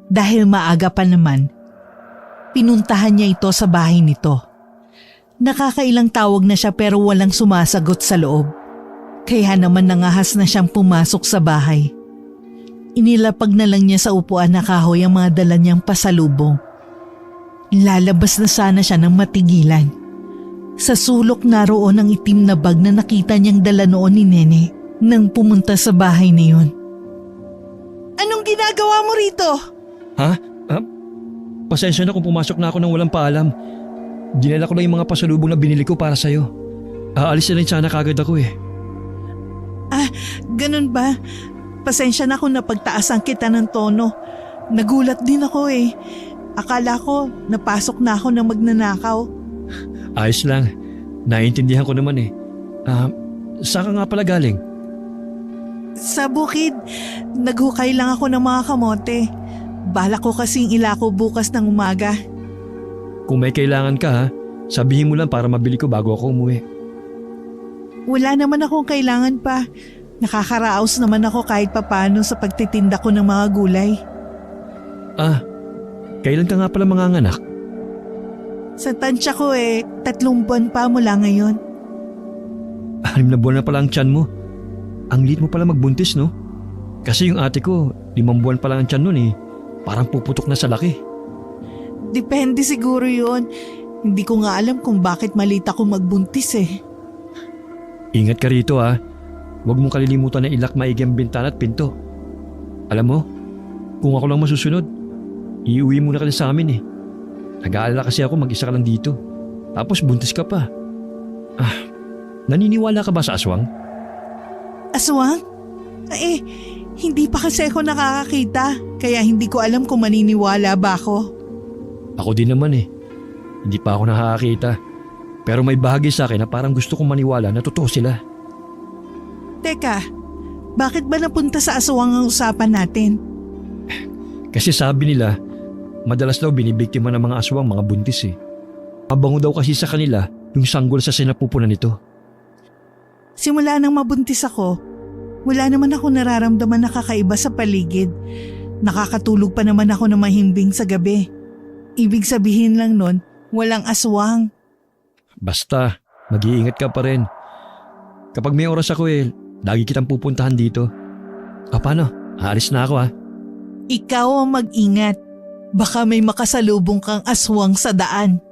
Dahil maaga pa naman, pinuntahan niya ito sa bahay nito. Nakakailang tawag na siya pero walang sumasagot sa loob. Kaya naman nangahas na siyang pumasok sa bahay. Inilapag na lang niya sa upuan na kahoy ang mga dala niyang pasalubong. Lalabas na sana siya ng matigilan. Sa sulok naroon ang itim na bag na nakita niyang dala noon ni Nene nang pumunta sa bahay na yun. Anong ginagawa mo rito? Pasensya na kung pumasok na ako nang walang paalam. Dinala ko lang yung mga pasalubong na binili ko para sa'yo. Aalis na rin sana kagad ako Ganun ba? Pasensya na kung napagtaasan kita ng tono. Nagulat din ako Akala ko napasok na ako ng magnanakaw. Ayos lang. Naiintindihan ko naman saan ka nga pala galing? Sa bukid, naghukay lang ako ng mga kamote. Balak ko kasing ilako bukas ng umaga. Kung may kailangan ka sabihin mo lang para mabili ko bago ako umuwi. Wala naman akong kailangan pa. Nakakaraos naman ako kahit papano sa pagtitinda ko ng mga gulay. Kailan ka nga pala manganganak? Sa tansya ko 3 buwan pa mula ngayon. 6 na buwan na pala ang tiyan mo. Ang liit mo pala magbuntis, no? Kasi yung ate ko, 5 buwan pa lang ang tiyan nun Parang puputok na sa laki. Depende siguro yun. Hindi ko nga alam kung bakit maliit ako magbuntis Ingat ka rito Huwag mong kalilimutan na ilak maigi ang bintana at pinto. Alam mo, kung ako lang masusunod, iuwi muna ka na sa amin Nag-aalala kasi ako mag-isa ka lang dito. Tapos buntis ka pa. Naniniwala ka ba sa aswang? Aswang? Hindi pa kasi ako nakakakita. Kaya hindi ko alam kung maniniwala ba ako. Ako din naman Hindi pa ako nakakakita. Pero may bahagi sa akin na parang gusto kong maniwala na totoo sila. Teka, bakit ba napunta sa aswang ang usapan natin? Kasi sabi nila, Madalas daw binibiktima ng mga aswang mga buntis eh. Mabango daw kasi sa kanila yung sanggol sa sinapupunan nito. Simula nang mabuntis ako, wala naman ako nararamdaman na kakaiba sa paligid. Nakakatulog pa naman ako ng mahimbing sa gabi. Ibig sabihin lang nun, walang aswang. Basta, mag-iingat ka pa rin. Kapag may oras ako lagi kitang pupuntahan dito. Paano? Aalis na ako Ikaw ang mag-ingat. Baka may makasalubong kang aswang sa daan.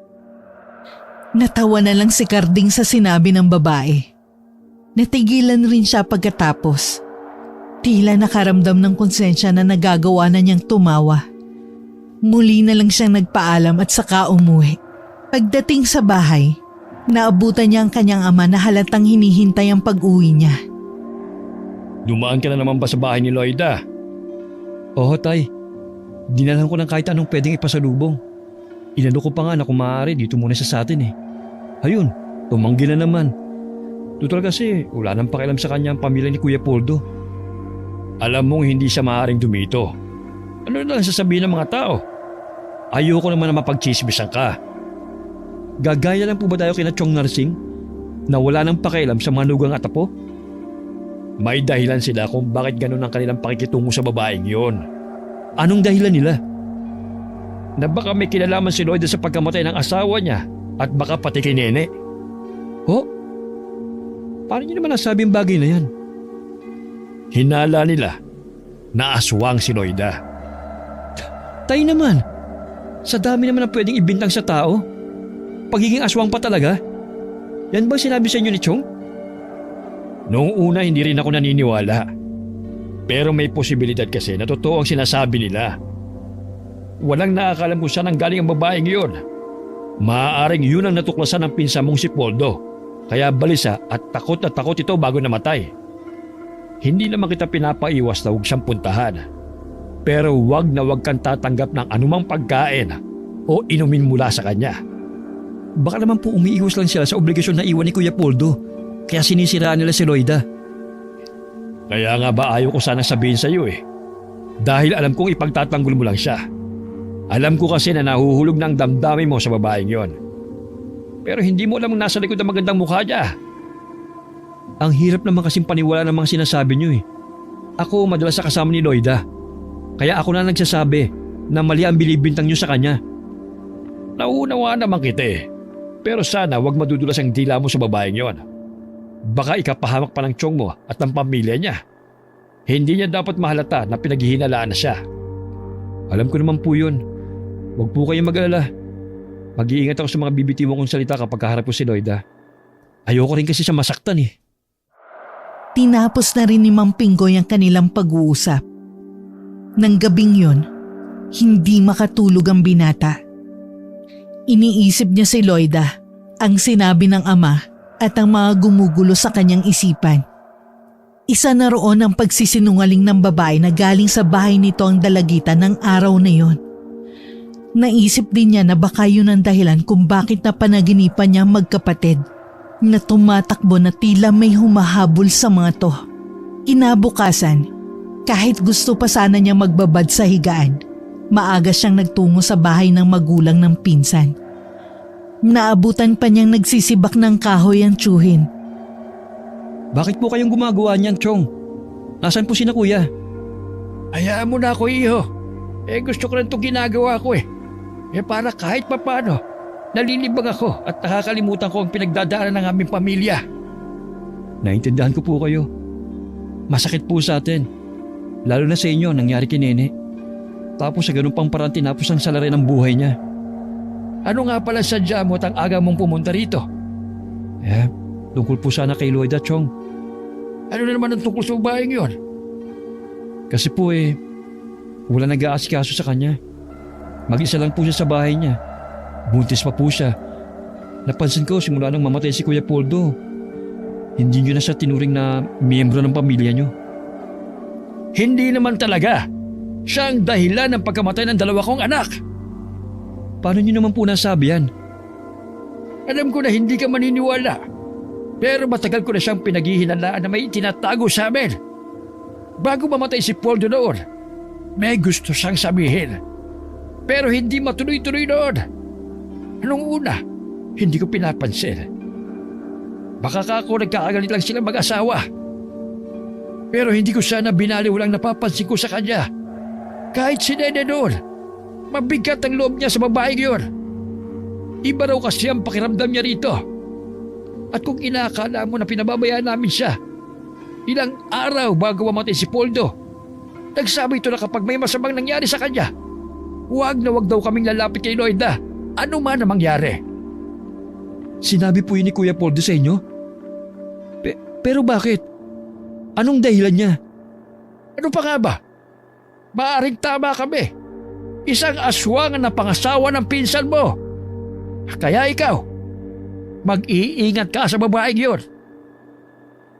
Natawa na lang si Carding sa sinabi ng babae. Natigilan rin siya pagkatapos. Tila nakaramdam ng konsensya na nagagawa na niyang tumawa. Muli na lang siyang nagpaalam at saka umuwi. Pagdating sa bahay, naabutan niya ang kanyang ama na halatang hinihintay ang pag-uwi niya. Dumaan ka na naman ba sa bahay ni Loida? Oo, tay. Dinalan ko ng kahit anong pwedeng ipasalubong. Inano ko pa nga na kung maaari dito muna sa atin Ayun, tumanggi na naman. Tutal kasi wala nang pakialam sa kanya ang pamilya ni Kuya Poldo. Alam mong hindi siya maaaring dumito. Ano na lang sasabihin ng mga tao? Ayoko naman na mapagchismisan ka. Gagaya lang po ba tayo kina Chong Narsing na wala nang pakialam sa mga nugang at apo? May dahilan sila kung bakit ganun ang kanilang pakikitungo sa babaeng yon. Anong dahilan nila? Na baka may kinalaman si Loida sa pagkamatay ng asawa niya at baka pati kay Nene. Ho? Paano niyo naman nasabi ang bagay na yan? Hinala nila na aswang si Loida. Tay naman, sa dami naman ang pwedeng ibintang sa tao, pagiging aswang pa talaga? Yan bang sinabi sa inyo ni Chong? Noong una hindi rin ako naniniwala. Pero may posibilidad kasi na totoo ang sinasabi nila. Walang nakakalam kung saan ang galing ang babaeng yun. Maaaring yun ang natuklasan ng pinsan mong si Poldo. Kaya balisa at takot ito bago namatay. Hindi naman kita pinapaiwas na huwag siyang puntahan. Pero wag na wag kang tatanggap ng anumang pagkain o inumin mula sa kanya. Baka naman po umiiwas lang sila sa obligasyon na iwan ni Kuya Poldo. Kaya sinisiraan nila si Loida. Kaya nga ba ayaw ko sana sabihin sa iyo Dahil alam kong ipagtatanggol mo lang siya. Alam ko kasi na nahuhulog na ang damdamin mo sa babaeng yon. Pero hindi mo alam ang nasa likod ng magandang mukha niya. Ang hirap naman kasing paniwala ng mga sinasabi niyo Ako madalas sa kasama ni Loida. Kaya ako na nagsasabi na mali ang binibintang niyo sa kanya. Nauunawaan naman kita Pero sana wag madudulas ang dila mo sa babaeng yon. Baka ikapahamak pa ng Chong mo at ng pamilya niya. Hindi niya dapat mahalata na pinaghihinalaan na siya. Alam ko naman po yun. Huwag po kayong mag-alala. Mag-iingat ako sa mga bibitiw kong salita kapag kaharap ko si Loida. Ayoko rin kasi siya masaktan Tinapos na rin ni Mang Pinggoy ang kanilang pag-uusap. Nang gabing yun, hindi makatulog ang binata. Iniisip niya si Loida, ang sinabi ng ama at ang mga gumugulo sa kanyang isipan. Isa na roon ang pagsisinungaling ng babae na galing sa bahay nito ang dalagitan ng araw na yon. Naisip din niya na baka yun ang dahilan kung bakit napanaginipan niya magkapatid na tumatakbo na tila may humahabol sa mga to. Kinabukasan, kahit gusto pa sana niya magbabad sa higaan, maaga siyang nagtungo sa bahay ng magulang ng pinsan. Naabutan pa niyang nagsisibak ng kahoy ang tiyuhin. Bakit po kayong gumagawa niyan, Chong? Nasaan po sina Kuya? Hayaan mo na ako, iho. Gusto ko rin itong ginagawa ko para kahit papano, nalilibang ako at nakakalimutan ko ang pinagdadaanan ng aming pamilya. Naintindihan ko po kayo. Masakit po sa atin. Lalo na sa inyo nangyari kay Nene. Tapos sa ganun pang parang tinapos ang salari ng buhay niya. Ano nga pala sadya mo at ang aga mong pumunta rito? Tungkol po sana kay Loida, Chong. Ano na naman ang tungkol sa babaeng yon? Kasi po wala nag-aasikaso sa kanya. Mag-isa lang po siya sa bahay niya. Buntis pa po siya. Napansin ko simula nang mamatay si Kuya Poldo. Hindi niyo na siya tinuring na miyembro ng pamilya niyo. Hindi naman talaga. Siya ang dahilan ng pagkamatay ng 2 kong anak. Paano niyo naman po nasabi yan? Alam ko na hindi ka maniniwala. Pero matagal ko na siyang pinaghihinalaan na may tinatago sa amin. Bago mamatay si Poldo noon, may gusto siyang sabihin. Pero hindi matuloy-tuloy noon. Nung una, hindi ko pinapansin. Baka ako nagkakagalit lang sila mag-asawa. Pero hindi ko sana binaliwalang napapansin ko sa kanya. Kahit si Nene noon, mabigat ang loob niya sa babaeng yun. Iba raw kasi ang pakiramdam niya rito. At kung inaakala mo na pinababayaan namin siya, ilang araw bago mamatay si Poldo, nagsabi ito na kapag may masamang nangyari sa kanya, huwag na huwag daw kaming lalapit kay Loida, ano man ang mangyari. Sinabi po yun ni Kuya Poldo sa inyo? Pero bakit? Anong dahilan niya? Ano pa nga ba? Maaring tama kami. Isang aswang na pangasawa ng pinsan mo. Kaya ikaw, mag-iingat ka sa babaeng yun.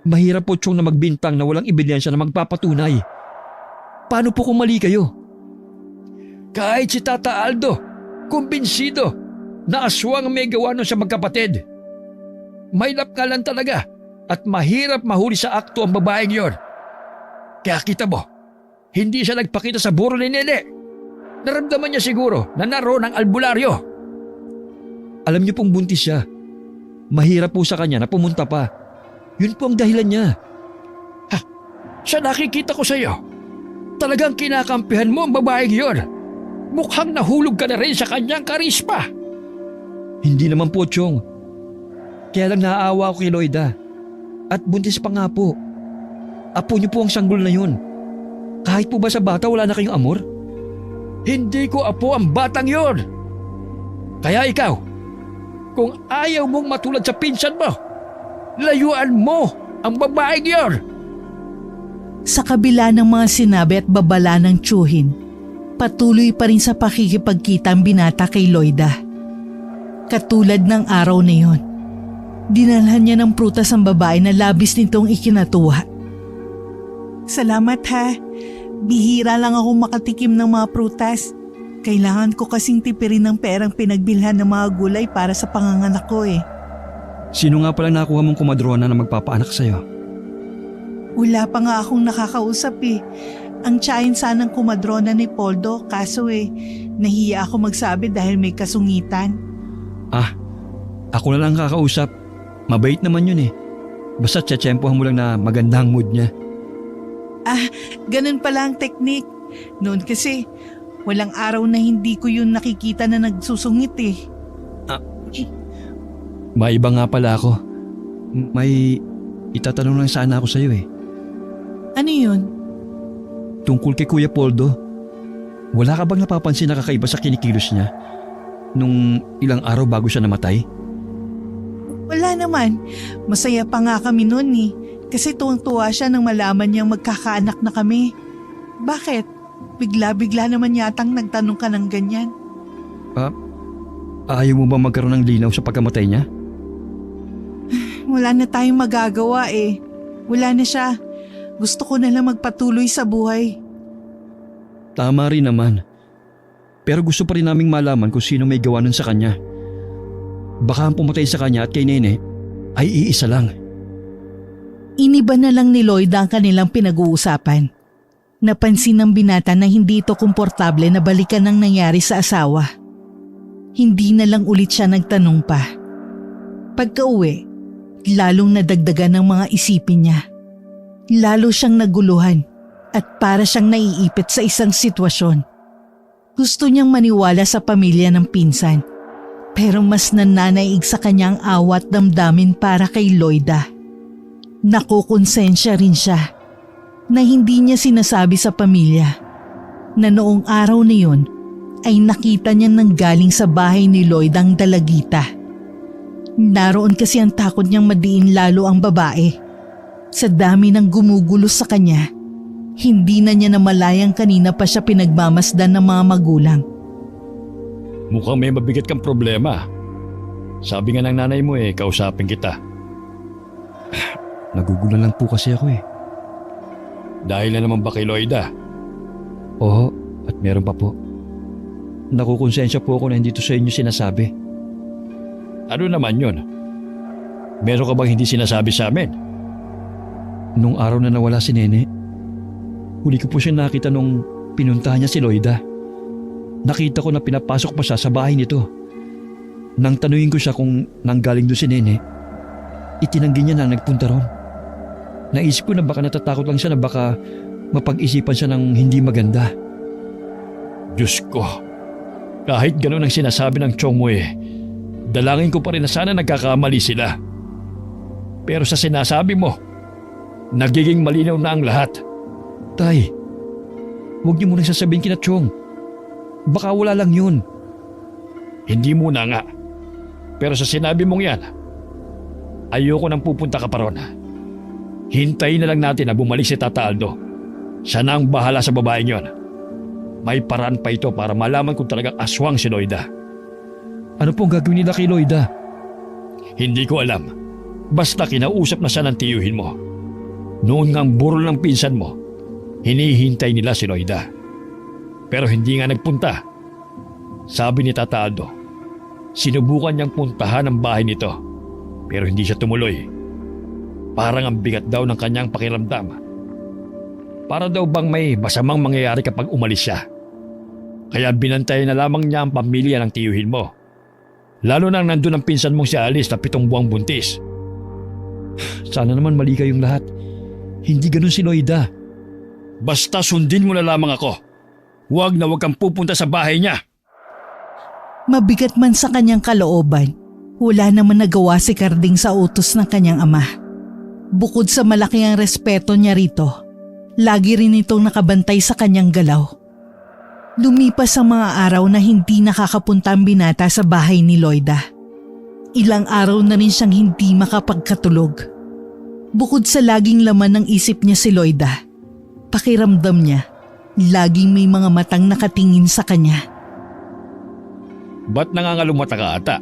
Mahirap po Chong na magbintang na walang ebidensya na magpapatunay. Paano po kung mali kayo? Kahit si Tata Aldo, kumbinsido na aswang ang may gawa nun sa magkapatid. Mailap nga lang talaga at mahirap mahuli sa akto ang babaeng yon. Kaya kita mo, hindi siya nagpakita sa buro ni Nene. Naramdaman niya siguro na naroon ang albularyo. Alam niyo pong buntis siya. Mahirap po sa kanya na pumunta pa. Yun po ang dahilan niya. Sa nakikita ko sa iyo, talagang kinakampihan mo ang babaeng yon. Mukhang nahulog ka na rin sa kanyang karisma. Hindi naman po, Chong. Kaya lang naaawa ako kay Loida. At buntis pa nga po. Apo niyo po ang sanggol na yun. Kahit po ba sa bata wala na kayong amor? Hindi ko apo ang batang yon. Kaya ikaw, kung ayaw mong matulad sa pinsan mo, layuan mo ang babaeng yon. Sa kabila ng mga sinabi at babala ng tiyuhin, patuloy pa rin sa pakikipagkita ang binata kay Loida. Katulad ng araw na yon, dinalhan niya ng prutas ang babae na labis nitong ikinatuwa. Salamat ha. Bihira lang ako makatikim ng mga prutas. Kailangan ko kasing tipirin ng perang pinagbilhan ng mga gulay para sa panganganak ko eh. Sino nga pala nakuha mong kumadrona na magpapaanak sa'yo? Wala pa nga akong nakakausap eh. Ang tiyahin sanang kumadrona ni Poldo kaso nahiya ako magsabi dahil may kasungitan. Ako na lang kakausap. Mabait naman yun eh. Basta tsetsempohan mo lang na maganda ang mood niya. Ganun pala ang teknik. Noon kasi, walang araw na hindi ko yun nakikita na nagsusungit eh. Maiba nga pala ako. May itatanong lang sana ako sa'yo eh. Ano yun? Tungkol kay Kuya Poldo. Wala ka bang napapansin na kakaiba sa kinikilos niya? Nung ilang araw bago siya namatay? Wala naman. Masaya pa nga kami noon eh. Kasi tuwang-tuwa siya nang malaman niyang magkakaanak na kami. Bakit? Bigla-bigla naman yatang nagtanong ka ng ganyan. Ayaw mo ba magkaroon ng linaw sa pagkamatay niya? Wala na tayong magagawa eh. Wala na siya. Gusto ko na lang magpatuloy sa buhay. Tama rin naman. Pero gusto pa rin naming malaman kung sino may gawa nun sa kanya. Baka ang pumatay sa kanya at kay Nene ay iisa lang. Iniba na lang ni Loida ang kanilang pinag-uusapan. Napansin ng binata na hindi ito komportable na balikan ang nangyari sa asawa. Hindi na lang ulit siya nagtanong pa. Pagka-uwi, lalong nadagdagan ng mga isipin niya. Lalo siyang naguluhan at para siyang naiipit sa isang sitwasyon. Gusto niyang maniwala sa pamilya ng pinsan. Pero mas nananaig sa kanyang awa at damdamin para kay Loida. Nakukonsensya rin siya na hindi niya sinasabi sa pamilya na noong araw na yun ay nakita niya nang galing sa bahay ni Lloyd ang dalagita. Naroon kasi ang takot niyang madiin lalo ang babae. Sa dami ng gumugulo sa kanya, hindi na niya namalayang kanina pa siya pinagmamasdan ng mga magulang. Mukhang may mabigat kang problema. Sabi nga ng nanay mo kausapin kita. Nagugulan lang po kasi ako eh. Dahil na naman ba kay Loida? Oo, at meron pa po. Nakukonsensya po ako na hindi to sa inyo sinasabi. Ano naman yun? Meron ka bang hindi sinasabi sa amin? Nung araw na nawala si Nene, huli ko po siya nakita nung pinuntahan niya si Loida. nakita ko na pinapasok pa siya sa bahay nito. Nang tanungin ko siya kung nanggaling doon si Nene, itinanggi niya na nagpunta ron. Naisip ko na baka natatakot lang siya na baka mapag-isipan siya ng hindi maganda. Diyos ko, kahit ganun ang sinasabi ng tiyong mo dalangin ko pa rin na sana nagkakamali sila. Pero sa sinasabi mo, nagiging malinaw na ang lahat. Tay, huwag niyo munang sasabihin kina Chong. Baka wala lang yun. Hindi muna nga. Pero sa sinabi mong yan, ayoko nang pupunta ka pa ron. Hintayin na lang natin na bumalik si Tata Aldo. Siya na ang bahala sa babaeng yon. May paraan pa ito para malaman kung talagang aswang si Loida. Ano pong gagawin nila kay Loida? Hindi ko alam. Basta kinausap na siya ng tiyuhin mo. Noon ngang burol ng pinsan mo, hinihintay nila si Loida. Pero hindi nga nagpunta. Sabi ni Tata Aldo, sinubukan niyang puntahan ang bahay nito, pero hindi siya tumuloy. Parang ang bigat daw ng kanyang pakiramdam. Para daw bang may masamang mangyayari kapag umalis siya. Kaya binantayan na lamang niya ang pamilya ng tiyuhin mo. Lalo nang nandun ang pinsan mong si Alice na 7 buwang buntis. Sana naman mali kayong lahat. Hindi ganun si Loida. Basta sundin mo na lamang ako. Huwag na huwag kang pupunta sa bahay niya. Mabigat man sa kanyang kalooban, wala naman nagawa si Carding sa utos ng kanyang ama. Bukod sa malaki ang respeto niya rito, lagi rin itong nakabantay sa kanyang galaw. Lumipas ang mga araw na hindi nakakapunta ang binata sa bahay ni Loida. Ilang araw na rin siyang hindi makapagkatulog. Bukod sa laging laman ng isip niya si Loida, pakiramdam niya, laging may mga matang nakatingin sa kanya. Ba't nangangalumata ka ata?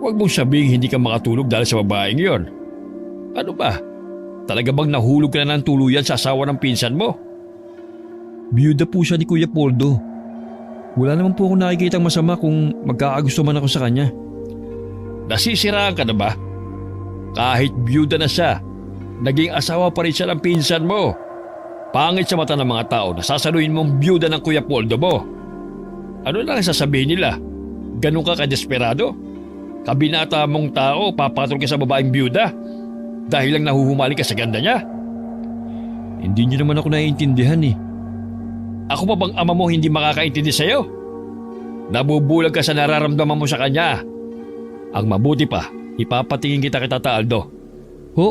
Huwag mong sabihin hindi ka makatulog dahil sa babaeng yon. Ano ba? Talaga bang nahulog ka na ng tuluyan sa asawa ng pinsan mo? Biyuda po siya ni Kuya Poldo. Wala naman po akong nakikitang masama kung magkakagusto man ako sa kanya. Nasisiraan ka na ba? Kahit biyuda na siya, naging asawa pa rin siya ng pinsan mo. Pangit sa mata ng mga tao na sasaluhin mong biyuda ng Kuya Poldo mo. Ano lang ang sasabihin nila? Ganun ka kadesperado? Kabinata mong tao, papatol ka sa babaeng biyuda dahil lang nahuhumali ka sa ganda niya? Hindi niyo naman ako naiintindihan eh. Ako pa bang ama mo hindi makakaintindi sa'yo? Nabubulag ka sa nararamdaman mo sa kanya. Ang mabuti pa, ipapatingin kita kay Tata Aldo. Ho?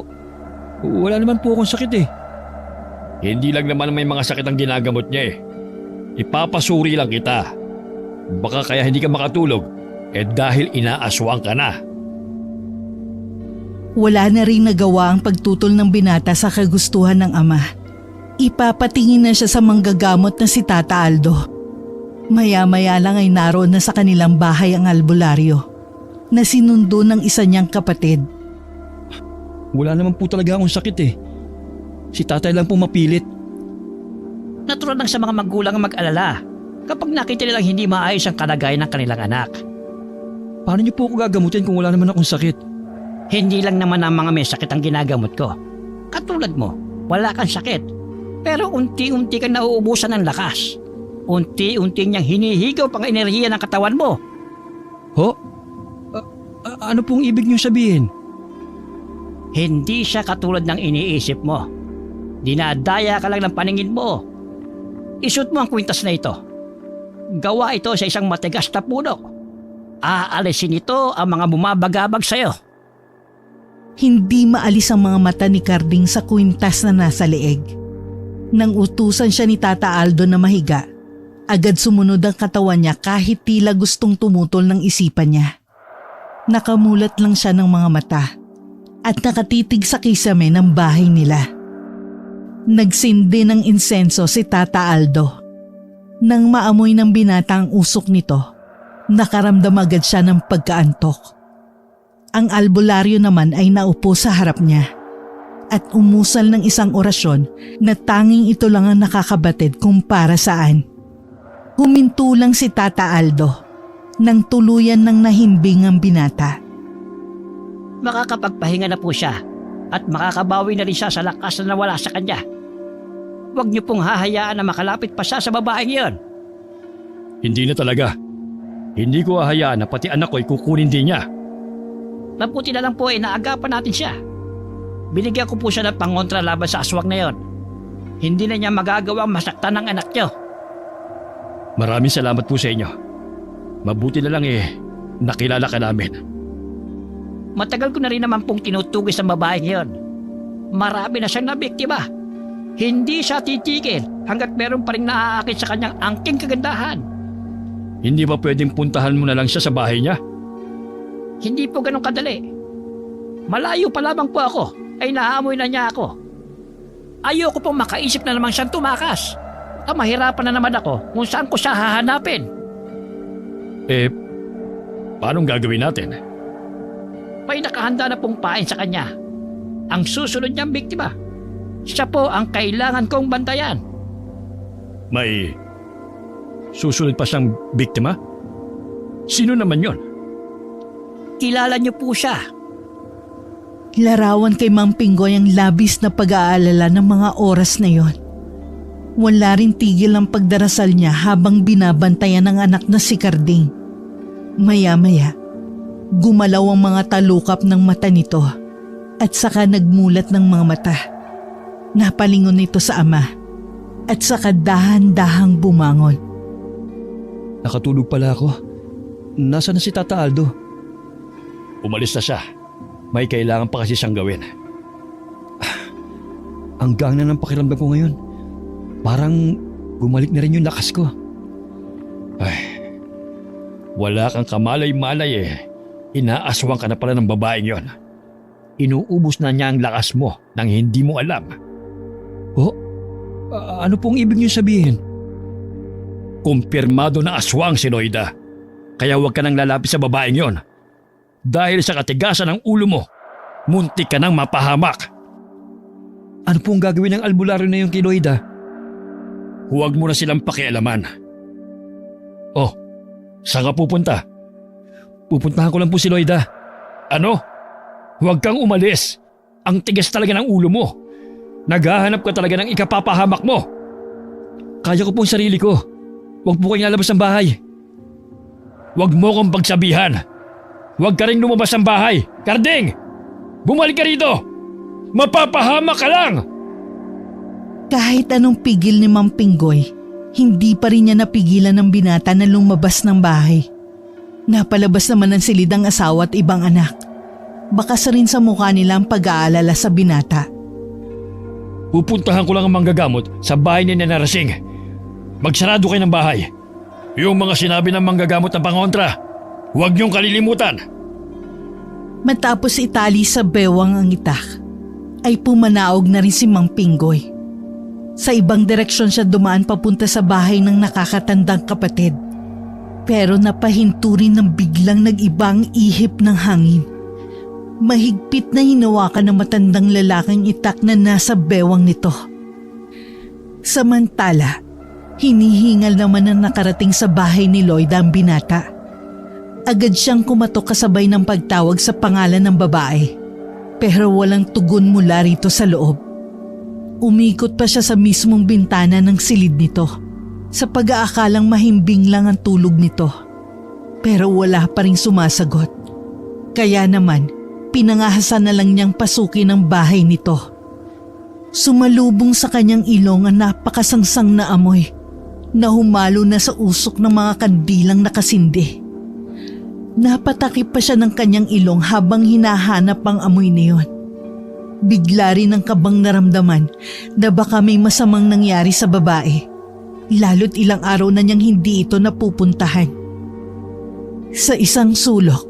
Wala naman po akong sakit eh. Hindi lang naman may mga sakit ang ginagamot niya eh. Ipapasuri lang kita. Baka kaya hindi ka makatulog dahil inaaswang ka na. Wala na rin nagawa ang pagtutol ng binata sa kagustuhan ng ama. Ipapatingin na siya sa manggagamot na si Tata Aldo. Maya-maya lang ay naroon na sa kanilang bahay ang albularyo na sinundo ng isa niyang kapatid. Wala naman po talaga akong sakit eh. Si tatay lang po mapilit. Natural lang sa mga magulang ang mag-alala kapag nakita nilang hindi maayos ang kalagayan ng kanilang anak. Paano niyo po ako gagamutin kung wala naman akong sakit? Hindi lang naman ang mga may sakit ang ginagamot ko. Katulad mo, wala kang sakit. Pero unti-unti kang nauubusan ng lakas. Unti-unti niyang hinihigaw pang enerhiya ng katawan mo. Ho? Ano pong ibig niyo sabihin? Hindi siya katulad ng iniisip mo. Dinadaya ka lang ng paningin mo. Isuot mo ang kwintas na ito. Gawa ito sa isang matigas na puno. Aalisin ito ang mga bumabagabag sa'yo. Hindi maalis ang mga mata ni Carding sa kwintas na nasa leeg. Nang utusan siya ni Tata Aldo na mahiga, agad sumunod ang katawan niya kahit tila gustong tumutol ng isipan niya. Nakamulat lang siya ng mga mata at nakatitig sa kisame ng bahay nila. Nagsindi ng insenso si Tata Aldo. Nang maamoy ng binata ang usok nito, nakaramdam agad siya ng pagkaantok. Ang albularyo naman ay naupo sa harap niya at umusal ng isang orasyon na tanging ito lang ang nakakabatid kung para saan. Huminto lang si Tata Aldo nang tuluyan ng nahimbing ang binata. Makakapagpahinga na po siya at makakabawi na rin siya sa lakas na nawala sa kanya. Huwag niyo pong hahayaan na makalapit pa siya sa babaeng yon. Hindi na talaga. Hindi ko hahayaan na pati anak ko ay kukunin din niya. Mabuti na lang po naagapan natin siya. Binigyan ko po siya ng pangontra laban sa aswang na yon. Hindi na niya magagawang masaktan ng anak niyo. Maraming salamat po sa inyo. Mabuti na lang nakilala ka namin. Matagal ko na rin naman pong tinutugis ang babaeng yon. Marami na siyang nabiktima. Hindi siya titigil hanggat meron pa rin naaakit sa kanyang angking kagandahan. Hindi ba pwedeng puntahan mo na lang siya sa bahay niya? Hindi po ganun kadali. Malayo pa lamang po ako ay naamoy na niya ako. Ayoko pong makaisip na naman siyang tumakas. Mahirapan na naman ako kung saan ko siya hahanapin. Paano gagawin natin? May nakahanda na pong pain sa kanya. Ang susunod niyang biktima. Siya po ang kailangan kong bantayan. May susunod pa siyang biktima? Sino naman yon? Kilala niyo po siya. Larawan kay Mang Pinggoy ang labis na pag-aalala ng mga oras na yon. Wala rin tigil ang pagdarasal niya habang binabantayan ng anak na si Karding. Maya-maya, gumalaw ang mga talukap ng mata nito at saka nagmulat ng mga mata. Napalingon nito sa ama at saka dahan-dahang bumangon. Nakatulog pala ako. Nasaan na si Tata Aldo? Umalis na siya. May kailangan pa kasi siyang gawin. Ang gaan na ng pakiramdam ko ngayon. Parang bumalik na rin yung lakas ko. Wala kang kamalay-malay Inaaswang ka na pala ng babaeng yon. Inuubos na niya ang lakas mo nang hindi mo alam. Ano pong ibig niyo sabihin? Kumpirmado na aswang si Loida. Kaya huwag ka nang lalapit sa babaeng yon. Dahil sa katigasan ng ulo mo, muntik ka nang mapahamak. Ano pong gagawin ng albularyo na yung kay Loida? Huwag mo na silang pakialaman. Saan ka pupunta? Pupuntahan ko lang po si Loida. Ano? Huwag kang umalis. Ang tigas talaga ng ulo mo. Naghahanap ka talaga ng ikapapahamak mo. Kaya ko pong sarili ko. Huwag po kayong lalabas ng bahay. Huwag mo kong pagsabihan. Huwag ka rin lumabas ng bahay. Karding! Bumalik ka rito! Mapapahamak ka lang! Kahit anong pigil ni Mang Pinggoy, hindi pa rin niya napigilan ng binata na lumabas ng bahay. Napalabas naman ng silid ang asawa at ibang anak. Bakas rin sa mukha nila ang pag-aalala sa binata. Pupuntahan ko lang ang manggagamot sa bahay ni Nena Rasing. Magsarado kayo ng bahay. Yung mga sinabi ng manggagamot ng pangontra, huwag niyong kalilimutan. Matapos itali sa bewang ang itak, ay pumanaog na rin si Mang Pinggoy. Sa ibang direksyon siya dumaan papunta sa bahay ng nakakatandang kapatid. Pero napahinto rin ng biglang nag-ibang ihip ng hangin. Mahigpit na hinawakan ng matandang lalaking itak na nasa bewang nito. Samantala, hinihingal naman ang nakarating sa bahay ni Loida ang binata. Agad siyang kumatok kasabay ng pagtawag sa pangalan ng babae. Pero walang tugon mula rito sa loob. Umikot pa siya sa mismong bintana ng silid nito sa pag-aakalang mahimbing lang ang tulog nito. Pero wala pa ring sumasagot. Kaya naman, pinangahasan na lang niyang pasukin ang bahay nito. Sumalubong sa kanyang ilong ang napakasangsang na amoy na humalo na sa usok ng mga kandilang nakasindi. Napatakip pa siya ng kanyang ilong habang hinahanap ang amoy na yun. Bigla rin ang kabang naramdaman na baka may masamang nangyari sa babae, lalo't ilang araw na niyang hindi ito napupuntahan. Sa isang sulok,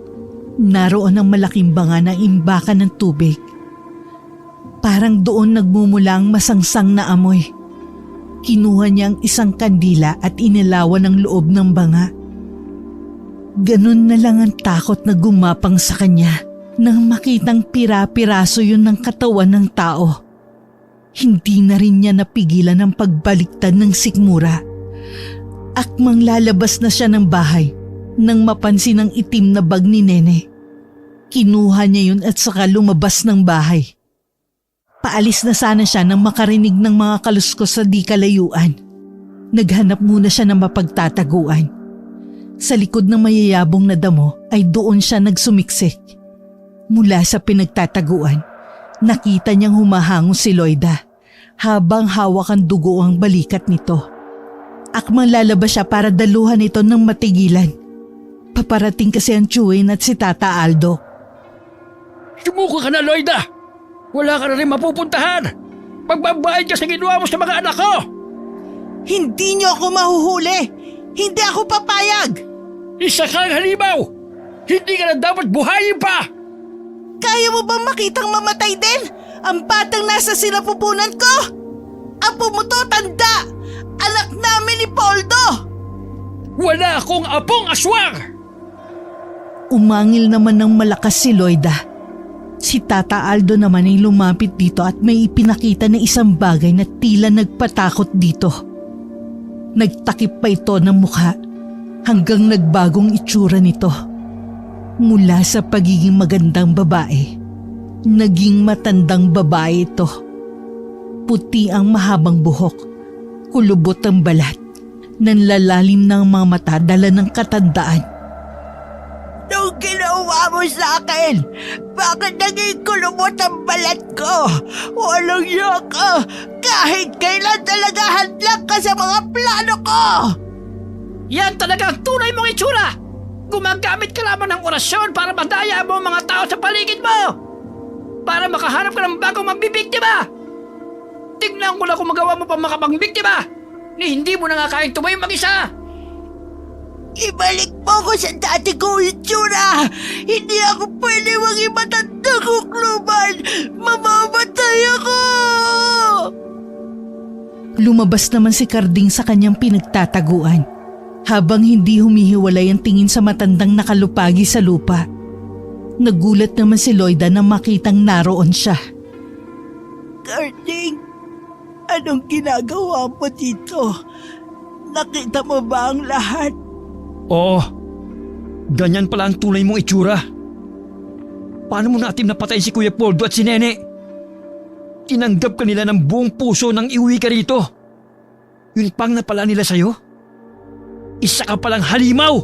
naroon ang malaking banga na imbakan ng tubig. Parang doon nagmumula ang masangsang na amoy. Kinuha niya ang isang kandila at inilawan ang loob ng banga. Ganun na lang ang takot na gumapang sa kanya nang makitang pira-piraso yun ng katawan ng tao. Hindi na rin niya napigilan ang pagbaliktad ng sikmura. Akmang lalabas na siya ng bahay nang mapansin ang itim na bag ni Nene. Kinuha niya yun at saka lumabas ng bahay. Paalis na sana siya nang makarinig ng mga kaluskos sa di kalayuan. Naghanap muna siya ng mapagtataguan. Sa likod ng mayayabong na damo ay doon siya nagsumiksik. Mula sa pinagtataguan, nakita niyang humahango si Loida habang hawak ang dugo ang balikat nito. Akmang lalabas siya para daluhan ito ng matigilan. Paparating kasi ang Chewin at si Tata Aldo. Sumuko ka na, Loida! Wala ka na rin mapupuntahan! Magbabayad ka sa ginawa mo sa mga anak ko! Hindi niyo ako mahuhuli! Hindi ako papayag! Isa kang halimaw! Hindi ka na dapat buhayin pa! Kaya mo bang makitang mamatay din? Ang batang nasa sinapupunan ko? Apo mo to, tanda! Anak namin ni Poldo! Wala akong apong aswang! Umangil naman ng malakas si Loida. Si Tata Aldo naman ay lumapit dito at may ipinakita na isang bagay na tila nagpatakot dito. Nagtakip pa ito ng mukha hanggang nagbagong itsura nito. Mula sa pagiging magandang babae, naging matandang babae ito. Puti ang mahabang buhok, kulubot ang balat, nanlalalim ng mga mata dala ng katandaan. Anong ginawa mo sa akin? Bakit naging kulubot ang balat ko? Walang yaka! Kahit kailan talaga hadlang ka sa mga plano ko! Yan talaga ang tunay mong itsura! Gumagamit ka lamang ng orasyon para madaya mo ang mga tao sa paligid mo! Para makahanap ka ng bagong mambibiktima! Tignan ko na kung magawa mo pa makapangbiktima! Ni hindi mo na nga kayang tumayo mag-isa! Ibalik mo ko sa dati kong itsura! Hindi ako pwede maging matandang kukluban! Mamamatay ako! Lumabas naman si Carding sa kanyang pinagtataguan habang hindi humihiwalay ang tingin sa matandang nakalupagi sa lupa. Nagulat naman si Loida na makitang naroon siya. Carding, anong ginagawa mo dito? Nakita mo ba ang lahat? Oo, ganyan pala ang tunay mong itsura. Paano mo natin napatay si Kuya Poldo at si Nene? Tinanggap ka nila ng buong puso nang iuwi ka rito. Yun pang napala nila sa'yo? Isa ka palang halimaw!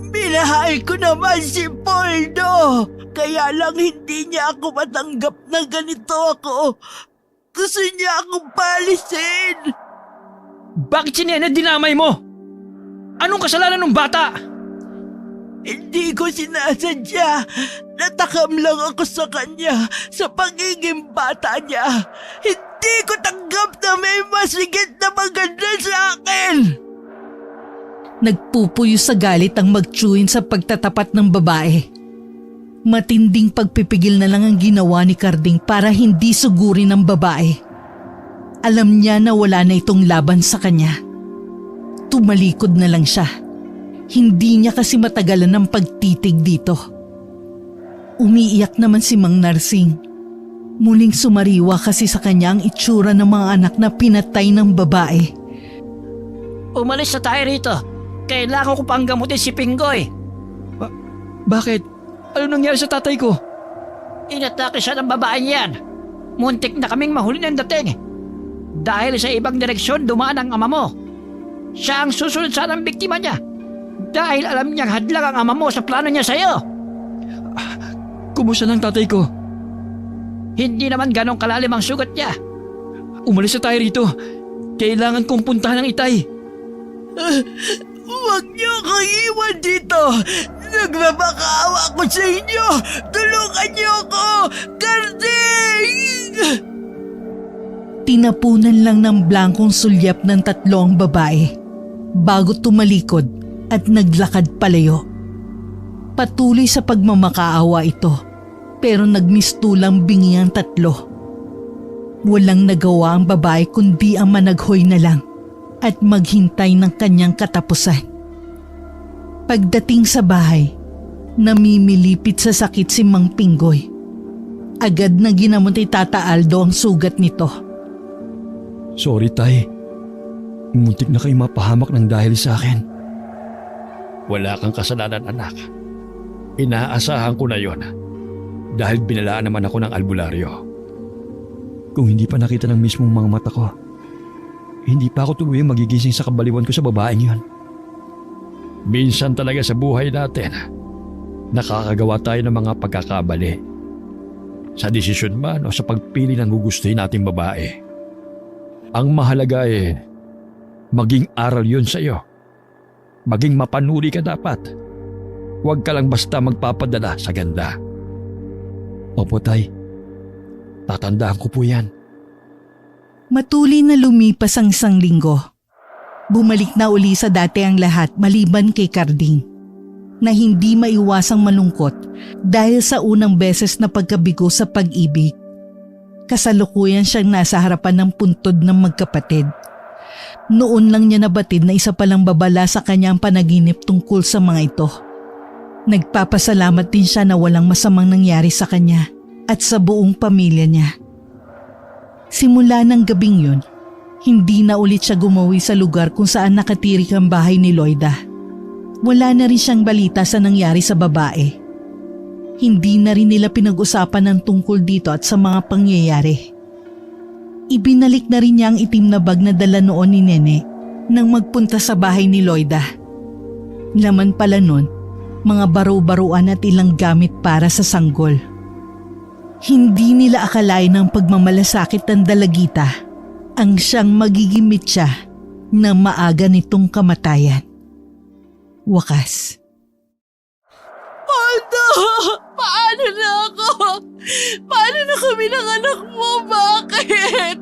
Minahal ko naman si Poldo. Kaya lang hindi niya ako matanggap na ganito ako. Gusto niya akong palisin. Bakit si Nene dinamay mo? Anong kasalanan ng bata? Hindi ko sinasadya. Natakam lang ako sa kanya sa pagiging bata niya. Hindi ko tanggap na may masigit na maganda sa akin. Nagpupuyo sa galit ang mag-Chewin sa pagtatapat ng babae. Matinding pagpipigil na lang ang ginawa ni Carding para hindi sugurin ng babae. Alam niya na wala na itong laban sa kanya. Tumalikod na lang siya. Hindi niya kasi matagalan ng pagtitig dito. Umiiyak naman si Mang Narsing. Muling sumariwa kasi sa kanya ang itsura ng mga anak na pinatay ng babae. Umalis na tayo rito. Kailangan ko pang gamutin si Pinggoy. Bakit? Ano nangyari sa tatay ko? Inatake siya ng babae niyan. Muntik na kaming mahuli ng dating. Dahil sa ibang direksyon dumaan ang ama mo. Siya ang susunod sana ng biktima niya. Dahil alam niyang hadlang ang ama mo sa plano niya sa'yo. Kumusta ng tatay ko? Hindi naman ganong kalalim ang sugat niya. Umalis na tayo rito. Kailangan kong puntahan ng Itay. Huwag niyo akong iwan dito! Nagmamakawa ko sa inyo! Tulungan niyo ako! Carding! Tinapunan lang ng blankong sulyap ng tatlong babae bago tumalikod at naglakad palayo. Patuloy sa pagmamakaawa ito pero nagmistulang bingi ang tatlo. Walang nagawa ang babae kundi ang managhoy na lang at maghintay ng kanyang katapusan. Pagdating sa bahay, namimilipit sa sakit si Mang Pinggoy. Agad na ginamot ni Tata Aldo ang sugat nito. Sorry, Tay. Muntik na kayo mapahamak ng dahil sa akin. Wala kang kasalanan, anak. Inaasahan ko na yon dahil binalaan naman ako ng albularyo. Kung hindi pa nakita ng mismong mga mata ko, hindi pa ako tuluyang magigising sa kabaliwan ko sa babaeng yon. Minsan talaga sa buhay natin, nakakagawa tayo ng mga pagkakamali. Sa desisyon man o sa pagpili ng gugustuhin nating babae. Ang mahalaga maging aral yun sa iyo. Maging mapanuri ka dapat. Huwag ka lang basta magpapadala sa ganda. Opo, Tay. Tatandaan ko po yan. Matuli na lumipas ang 1 linggo. Bumalik na uli sa dati ang lahat maliban kay Carding, na hindi maiwasang malungkot dahil sa unang beses na pagkabigo sa pag-ibig. Kasalukuyan siyang nasa harapan ng puntod ng magkapatid. Noon lang niya nabatid na isa palang babala sa kanyang panaginip tungkol sa mga ito. Nagpapasalamat din siya na walang masamang nangyari sa kanya at sa buong pamilya niya. Simula ng gabing yun, hindi na ulit siya gumawi sa lugar kung saan nakatirik ang bahay ni Loida. Wala na rin siyang balita sa nangyari sa babae. Hindi na rin nila pinag-usapan ng tungkol dito at sa mga pangyayari. Ibinalik na rin niya ang itim na bag na dala noon ni Nene nang magpunta sa bahay ni Loida. Laman pala nun, mga baro-baruan at ilang gamit para sa sanggol. Hindi nila akalain ng pagmamalasakit ng dalagita ang siyang magiging mitya na maaga nitong kamatayan. Wakas. Poldo! Paano na ako? Paano na kami ng anak mo? Bakit?